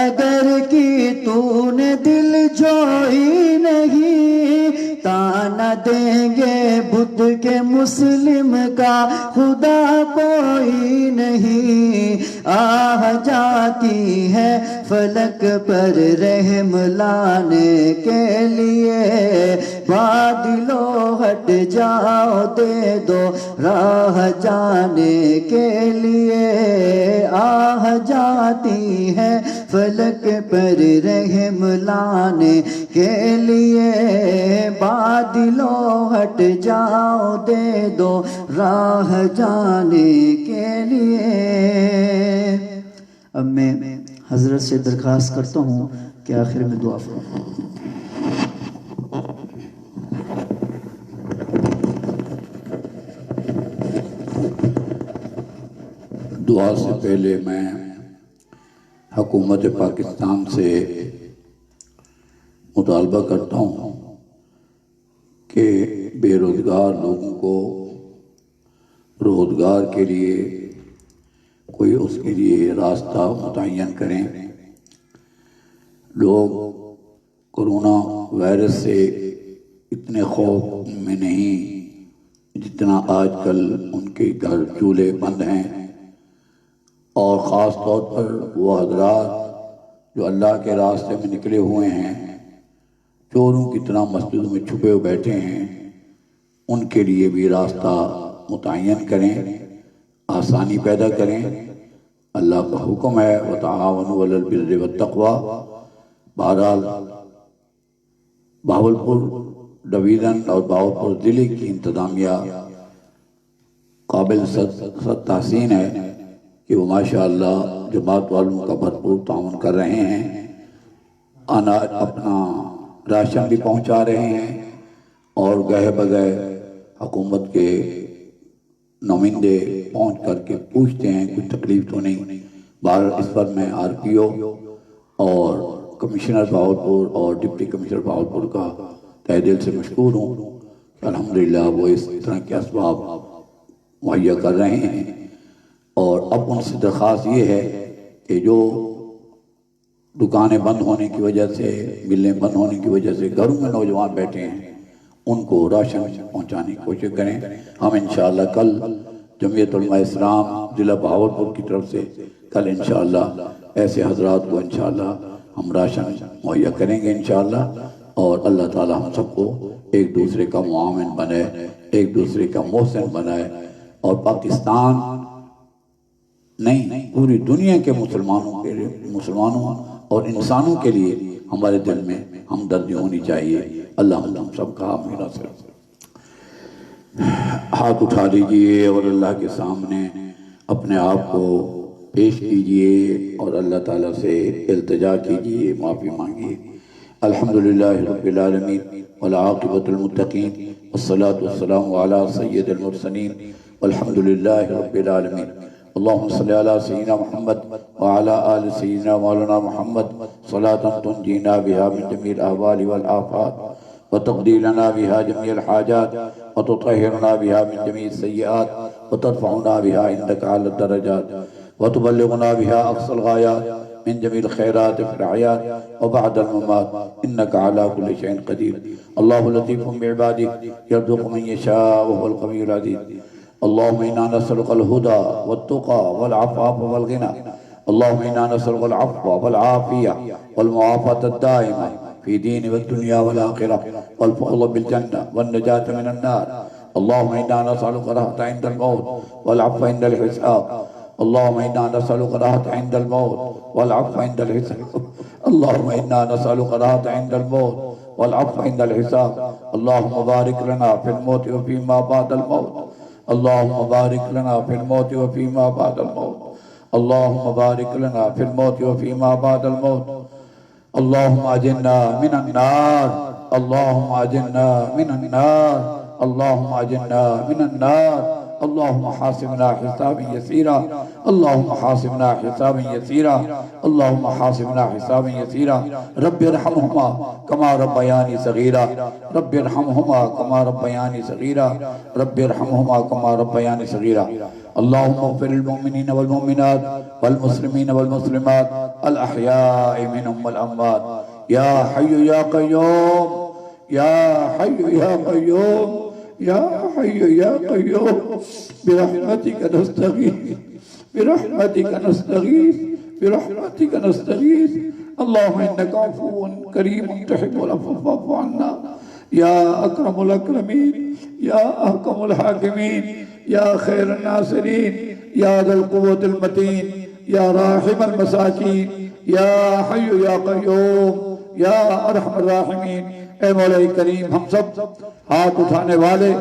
اگر کی تو نے دل جوئی نہیں، تانا دیں گے بت کے مسلم کا خدا کوئی نہیں، آہ جاتی ہے فلک پر رحم لانے کے لیے، بادلو ہٹ جاؤ دے دو راہ جانے کے لیے، آہ جاتی ہے فلک پر رحم لانے کے لیے، بادلو ہٹ جاؤ دے دو راہ جانے کے لیے۔ اب میں حضرت سے درخواست کرتا ہوں کہ آخر میں دعا فرمائیں۔ دعا سے پہلے میں حکومت پاکستان سے مطالبہ کرتا ہوں کہ بے روزگار لوگوں کو روزگار کے لیے کوئی اس کے لیے راستہ متعین کریں۔ لوگ کرونا وائرس سے اتنے خوف میں نہیں جتنا آج کل ان کے گھر چولہے بند ہیں، اور خاص طور پر وہ حضرات جو اللہ کے راستے میں نکلے ہوئے ہیں، چوروں کی طرح مسجدوں میں چھپے ہوئے بیٹھے ہیں، ان کے لیے بھی راستہ متعین کریں، آسانی پیدا کریں۔ اللہ کا حکم ہے وَتَعَاوَنُوا عَلَى الْبِرِّ وَالتَّقْوَىٰ۔ بہرحال بہاولپور ڈویژن اور بہاولپور ضلع کی انتظامیہ قابل صد تحسین ہے کہ وہ ماشاءاللہ جماعت والوں کا بھرپور تعاون کر رہے ہیں، اپنا راشن بھی پہنچا رہے ہیں، اور گہے بگہے حکومت کے نمائندے پہنچ کر کے پوچھتے ہیں کچھ تکلیف تو نہیں۔ بہرحال اس پر میں RPO اور کمشنر بہاولپور اور ڈپٹی کمشنر بہاولپور کا تہ دل سے مشکور ہوں کہ الحمدللہ وہ اس طرح کے اسباب مہیا کر رہے ہیں۔ اور اب ان سے درخواست یہ ہے کہ جو دکانیں بند ہونے کی وجہ سے، ملیں بند ہونے کی وجہ سے گھروں میں نوجوان بیٹھے ہیں، ان کو راشن پہنچانے کی کوشش کریں۔ ہم انشاءاللہ کل جمعیت علماء اسلام ضلع بہاولپور کی طرف سے کل انشاءاللہ ایسے حضرات کو انشاءاللہ ہم راشن مہیا کریں گے انشاءاللہ، اور اللہ تعالی ہم سب کو ایک دوسرے کا معاون بنائے، ایک دوسرے کا محسن بنائے، اور پاکستان نہیں پوری دنیا کے مسلمانوں اور انسانوں کے لیے ہمارے دل میں ہمدردی ہونی چاہیے۔ اللہ ہم سب کا میرا صرف ہاتھ اٹھا لیجئے اور اللہ کے سامنے اپنے آپ کو پیش کیجئے اور اللہ تعالیٰ سے التجا کیجئے، معافی مانگیے۔ الحمدللہ رب العالمین والعاقبۃ المتقین والصلاة والسلام علی سید المرسلین والحمدللہ رب العالمین۔ اللہم صلی علی سیدنا محمد وعلی آل سیدنا مولانا محمد صلاة تنجینا بها من جمیع الاحوال والآفات وتقضی لنا بها جميع الحاجات وتطهرنا بها من جميع السیئات وترفعنا بها عندك على الدرجات وتبلغنا بها أقصى الغايات من جميع الخيرات في الحياة وبعد الممات إنك على كل شيء قدير. الله لطيف بعباده يرزق من يشاء وهو القوي العزيز. اللهم إنا نسألك الهدى والتقى والعفاف والغنى. اللهم إنا نسألك العفو والعافية والمعافاة الدائمة في دين والدنيا والآخرة والفضل بالجنة والنجاة من النار. اللهم إنا نسألك راحة عند الموت والعفو عند الحساب. اللهم إنا نسألك راحة عند الموت والعفو عند الحساب. اللهم إنا نسألك راحة عند الموت والعفو عند الحساب. اللهم بارك لنا في الموت وفيما بعد الموت. اللهم بارك لنا في الموت وفيما بعد الموت. اللهم بارك لنا في الموت وفيما بعد الموت. اللهم أجرنا من النار. اللهم أجرنا من النار. اللهم أجرنا من النار. اللهم حاسبنا حسابا يسيرا. اللهم حاسبنا حسابا يسيرا. اللهم حاسبنا حسابا يسيرا. رب ارحمهما كما ربياني صغيرا. رب ارحمهما كما ربياني صغيرا. رب ارحمهما كما ربياني صغيرا. اللهم اغفر للمؤمنين والمؤمنات والمسلمين والمسلمات الأحياء منهم والأموات. يا حي يا قيوم. يا حي يا قيوم. يا حي يا قيوم برحمتك نستغيث. برحمتك نستغيث. برحمتك نستغيث. اللهم إنك عفو كريم تحب العفو فاعف عنا. يا أكرم الأكرمين. يا أحكم الحاكمين. يا خير الناصرين. يا ذا القوة المتين. يا راحم المساكين. يا حي يا قيوم. يا أرحم الراحمين. اے مولا کریم، ہم سب ہاتھ اٹھانے والے،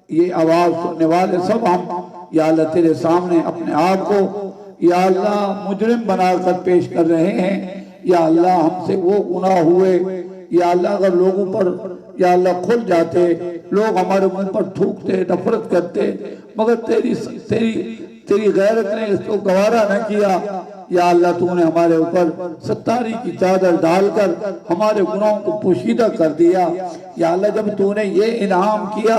یہ آواز سننے والے سب ہم یا اللہ تیرے سامنے اپنے آپ کو یا اللہ مجرم بنا کر پیش کر رہے ہیں۔ یا اللہ ہم سے وہ گناہ ہوئے، یا اللہ اگر لوگوں پر یا اللہ کھل جاتے، لوگ ہمارے منہ پر تھوکتے، نفرت کرتے، مگر تیری غیرت نے اس کو گوارا نہ کیا۔ یا اللہ تو نے ہمارے اوپر ستاری کی چادر ڈال کر ہمارے گناہوں کو پوشیدہ کر دیا۔ یا اللہ جب تو نے یہ انعام کیا،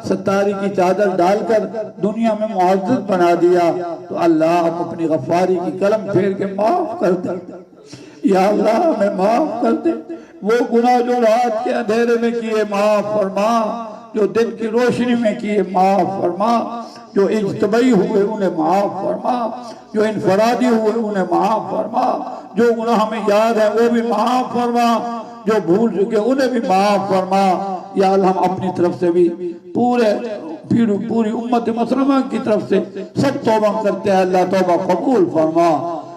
ستاری کی چادر ڈال کر دنیا میں معزز بنا دیا، تو اللہ ہم اپنی غفاری کی قلم پھیر کے معاف کر دے۔ یا اللہ ہمیں معاف کر دے، وہ گناہ جو رات کے اندھیرے میں کیے معاف فرما، جو دن کی روشنی میں کیے معاف فرما، جو اجتماعی ہوئے انہیں معاف فرما، جو انفرادی ہوئے انہیں معاف فرما، جو گناہ ہمیں یاد ہے وہ بھی معاف فرما، جو بھول چکے انہیں بھی معاف فرما۔ یا اللہ ہم اپنی طرف سے بھی پوری امت مسلمہ کی طرف سے سب توبہ کرتے ہیں، اللہ توبہ قبول فرما۔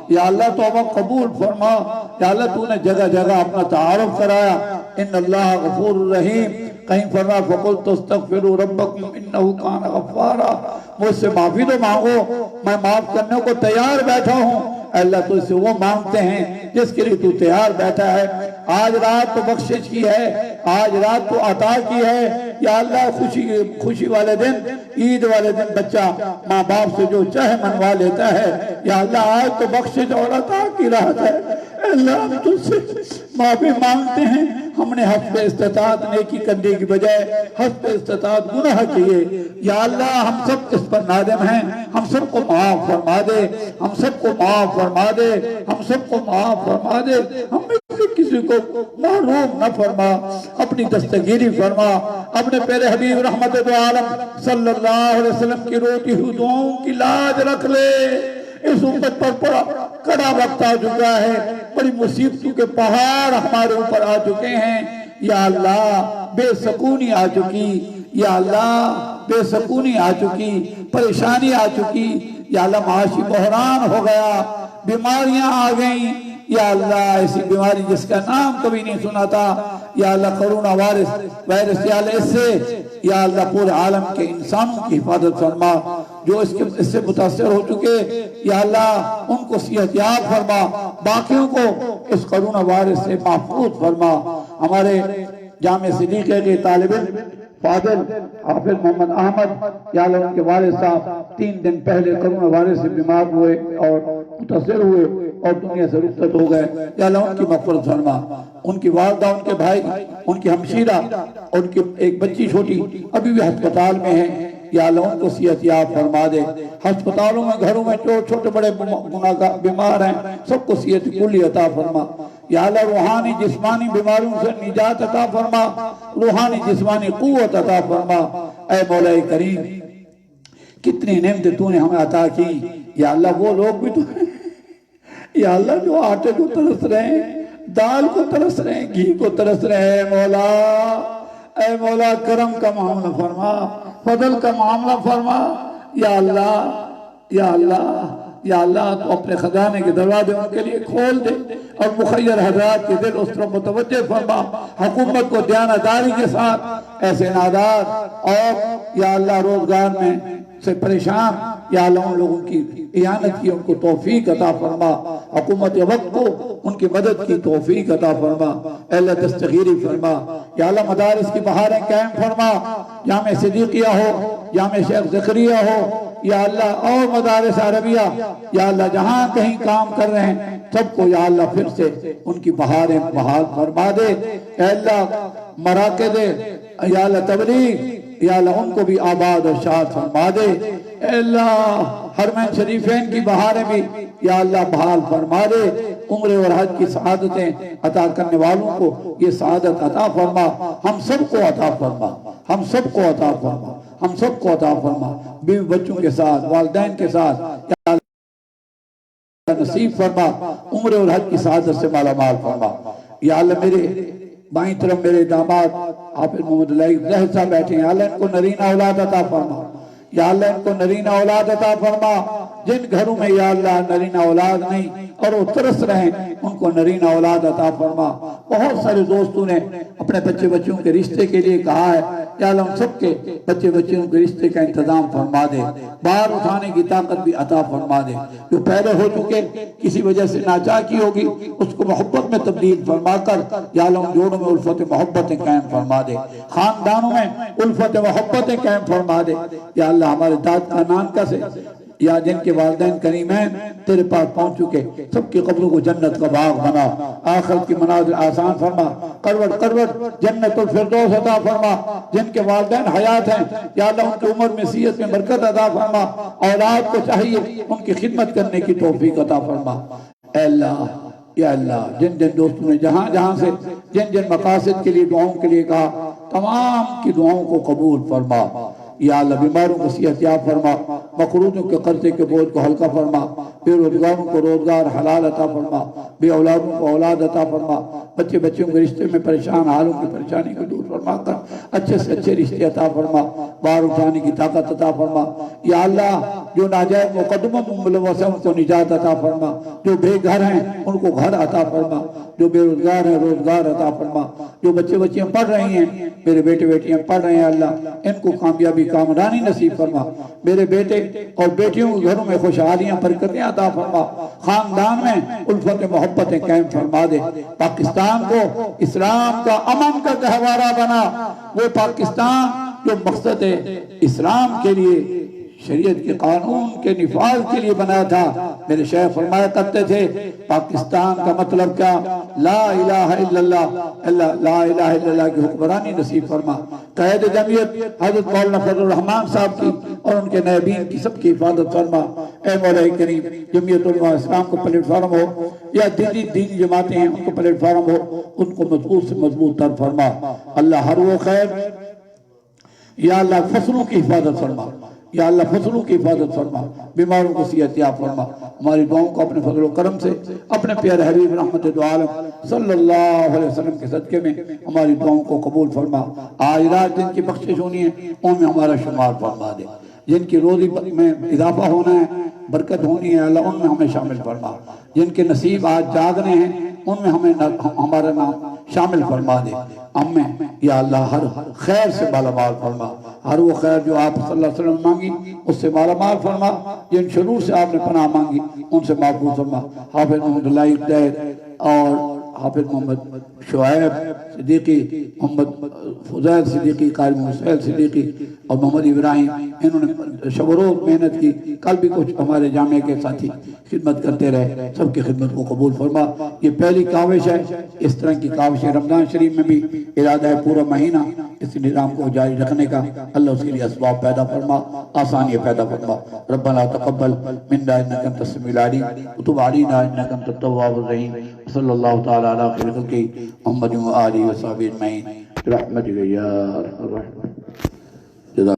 یا اللہ توبہ قبول فرما۔ یا اللہ تو نے جگہ جگہ اپنا تعارف کرایا، ان اللہ غفور الرحیم، کہیں فرما فقلت استغفروا ربکم انہ کان غفارا، مجھ سے معافی تو مانگو، میں معاف کرنے کو تیار بیٹھا ہوں۔ اللہ تو اسے وہ مانگتے ہیں جس کے لیے تو تیار بیٹھا ہے۔ آج رات تو بخشش کی ہے، آج رات تو عطا کی ہے یا اللہ، خوشی والے دن، عید والے دن بچہ ماں باپ سے جو چاہے منوا لیتا ہے، یا اللہ آج تو بخشش اور عطا کی رات ہے۔ اللہ ہم تجھ سے معافی مانگتے ہیں، ہم نے حسب استطاعت نیکی کرنے کی بجائے حسب استطاعت گناہ کیے، یا اللہ ہم سب اس پر نادم ہیں، ہم سب کو معاف فرما دے، ہم سب کو معاف فرما دے، ہم سب کو معاف فرما دے، ہم میں سے کسی کو محروم نہ فرما، اپنی دستگیری فرما، اپنے پیارے حبیب رحمت دو عالم صلی اللہ علیہ وسلم کی روتی ہوئی دعاؤں کی لاج رکھ لے۔ اس امت پر بڑا کڑا وقت آ چکا ہے، بڑی مصیبتوں کے پہاڑ ہمارے اوپر آ چکے ہیں، یا اللہ بے سکونی آ چکی، یا اللہ بے سکونی آ چکی، پریشانی آ چکی، یا اللہ معاشی بحران ہو گیا، بیماریاں آ گئیں، یا اللہ ایسی بیماری جس کا نام کبھی نہیں سنا تھا، یا اللہ کرونا وائرس، یا اللہ اس سے یا اللہ پورے عالم کے انسانوں کی حفاظت فرما، جو اس سے متاثر ہو چکے، یا اللہ ان کو صحت یاب فرما، باقیوں کو اس کرونا وائرس سے محفوظ فرما۔ ہمارے جامع صدیقہ کے طالب علم فاضل حافظ محمد احمد، یا اللہ ان کے والد صاحب 3 دن پہلے کرونا وائرس سے بیمار ہوئے اور متاثر ہوئے اور دنیا سے رخصت ہو گئے، یا اللہ ان کی مغفرت فرما، ان کی والدہ، ان کے بھائی، ان کی ہمشیرہ، ان کی ایک بچی چھوٹی ابھی بھی ہسپتال میں ہے، یا اللہ ان کو صحت یاب فرما دے۔ ہسپتالوں میں، گھروں میں جو چھوٹے بڑے گناہگار بیمار ہیں سب کو صحت کلی عطا فرما، یا اللہ روحانی جسمانی بیماریوں سے نجات عطا فرما، روحانی جسمانی قوت عطا فرما۔ اے مولا کریم کتنی نعمتیں تو نے ہمیں عطا کی، یا اللہ وہ لوگ بھی تو ہیں یا اللہ جو آٹے کو ترس رہے ہیں، دال کو ترس رہے ہیں، گھی کو ترس رہے ہیں، مولا اے مولا کرم کا معاملہ فرما، فضل کا معاملہ فرما، یا اللہ یا اللہ یا اللہ تو اپنے خزانے کے دروازے ان کے لیے کھول دے، اور مخیر حضرات کے دل اس طرف متوجہ فرما، حکومت کو دیانتداری کے ساتھ ایسے نادار اور یا اللہ روزگار میں سے پریشان، یا اللہ ان لوگوں کی اعانت کی ان کو توفیق عطا فرما، حکومت وقت کو ان کی مدد کی توفیق عطا فرما، اے اللہ دستگیری فرما، یا اللہ مدارس کی بہاریں قائم فرما، جامع صدیقیہ ہو، جامع شیخ زکریا ہو، یا اللہ اور مدارس عربیہ، یا اللہ جہاں کہیں کام کر رہے ہیں سب کو یا اللہ پھر سے ان کی بہاریں بحال فرما دے، اے اللہ مراکز یا اللہ تبلیغ، یا اللہ ان کو بھی آباد و شاد فرما دے، اے اللہ حرمین شریفین کی بہاریں بھی یا اللہ بحال فرما دے، عمرے اور حج کی سعادتیں عطا کرنے والوں کو یہ سعادت عطا فرما، ہم سب کو عطا فرما، ہم سب کو عطا فرما، ہم سب کو عطا فرما، بیوی بچوں کے ساتھ، والدین کے ساتھ یا اللہ نصیب فرما، عمرے اور حج کی سعادت سے مالا مال فرما۔ یا اللہ میرے بائیں طرف میرے داماد حافظ محمد زہر صاحب بیٹھے ہیں، یا اللہ ان کو نرینہ اولاد عطا فرما، یا اللہ ان کو نرینہ اولاد عطا فرما، جن گھروں میں یا اللہ نرینہ اولاد نہیں اور وہ ترس رہے ہیں ان کو نرینہ اولاد عطا فرما۔ بہت سارے دوستوں نے اپنے بچے بچوں کے رشتے کے لیے کہا ہے، یا اللہ ہم سب کے بچے بچوں کے رشتے کا انتظام فرما دے، بار اٹھانے کی طاقت بھی عطا فرما دے، جو پیدا ہو چکے کسی وجہ سے ناچاکی ہوگی اس کو محبت میں تبدیل فرما کر یا اللہ ان جوڑوں میں الفت محبتیں قائم فرما دے، خاندانوں میں الفت محبتیں قائم فرما دے، یا اللہ ہمارے داد کا نانکا سے یا جن کے والدین کریمین تیرے پاس پہنچ چکے سب کی قبروں کو جنت کا باغ بنا، آخرت کی منازل آسان فرما، کروٹ کروٹ جنت الفردوس عطا فرما، جن کے والدین حیات ہیں یا اللہ ان کی عمر میں صحت میں برکت عطا فرما، اولاد کو چاہیے ان کی خدمت کرنے کی توفیق عطا فرما۔ اے اللہ یا اللہ جن جن دوستوں نے جہاں جہاں سے جن جن مقاصد کے لیے دعاؤں کے لیے کہا تمام کی دعاؤں کو قبول فرما، یا اللہ بیماروں کو صحت یاب فرما، مقروضوں کے قرضے کے بوجھ کو ہلکا فرما، بے روزگاروں کو روزگار حلال عطا فرما، بے اولادوں کو اولاد عطا فرما، بچے بچوں کے رشتے میں پریشان حالوں کی پریشانی کو دور فرما۔ فرما کر اچھے سے اچھے رشتے عطا فرما، بار اٹھانے کی طاقت عطا فرما یا اللہ۔ جو ناجائز مقدموں میں ملوث ہیں ان کو نجات عطا فرما، جو بے گھر ہیں ان کو گھر عطا فرما، جو بے روزگار ہیں روزگار عطا فرما، جو بچے بچیاں پڑھ رہی ہیں، میرے بیٹے بیٹیاں پڑھ رہے ہیں اللہ ان کو کامیابی کامرانی نصیب فرما، میرے بیٹے اور بیٹیوں کے گھروں میں خوشحالیاں برکتیں عطا فرما، خاندان میں الفت محبتیں قائم فرما دے، پاکستان کو اسلام کا امن کا گہوارہ بنا، وہ پاکستان جو مقصد اسلام کے لیے شریعت کے قانون کے نفاذ کے لیے بنا تھا۔ میرے شیخ فرمایا کرتے تھے پاکستان کا مطلب کیا؟ لا الہ الا اللہ، لا الہ الا اللہ کی حکمرانی نصیب فرما۔ قائد جمعیت حضرت مولانا فضل الرحمان صاحب کی اور ان کے نائبین کی سب کی حفاظت فرما۔ اے مولا کریم، جمعیت علماء اسلام کو پلیٹ فارم ہو یا دینی جماعتیں ہیں ان کو پلیٹ فارم ہو، ان کو مضبوط سے مضبوط تر فرما۔ اللہ ہر وہ خیر، یا اللہ فصلوں کی حفاظت فرما، یا اللہ فصلوں کی حفاظت فرما، بیماروں کو صحت یاب فرما۔ ہماری دعاؤں کو اپنے فضل و کرم سے اپنے پیارے حبیب رحمت دو عالم صلی اللہ علیہ وسلم کے صدقے میں ہماری دعاؤں کو قبول فرما۔ آج رات جن کی بخشش ہونی ہے ان میں ہمارا شمار فرما دے، جن کی روزی میں اضافہ ہونا ہے، برکت ہونی ہے اللہ ان میں ہمیں شامل فرما، جن کے نصیب آج جاگنے ہیں ان میں ہمیں ہمارا نام شامل فرما دے۔ ہمیں یا اللہ ہر خیر سے مالا مال فرما، ہر وہ خیر جو آپ صلی اللہ علیہ وسلم مانگی اس سے مالا مال فرما، جن شرور سے آپ نے پناہ مانگی ان سے محفوظ فرما۔ حافظ محمد اللہ اقدیر اور حافظ محمد شعیب صدیقی، محمد فضیل صدیقی، قائد حسین صدیقی اور محمد ابراہیم، انہوں نے شب و روز محنت کی، کل بھی کچھ ہمارے جامعہ کے ساتھی خدمت کرتے رہے، سب کی خدمت کو قبول فرما۔ یہ پہلی کاوش ہے، اس طرح کی کاوش رمضان شریف میں بھی ارادہ ہے پورا مہینہ اس نظام کو جاری رکھنے کا، اللہ اس کے لیے اسباب پیدا فرما، آسانیاں پیدا فرما۔ ربنا تقبل منا انک انت السمیع العلیم وتب علینا انک انت التواب الرحیم، صلی اللہ تعالی علی خیر خلقہ محمد و آلہ و صحبہ اجمعین برحمتک یا ارحم الراحمین۔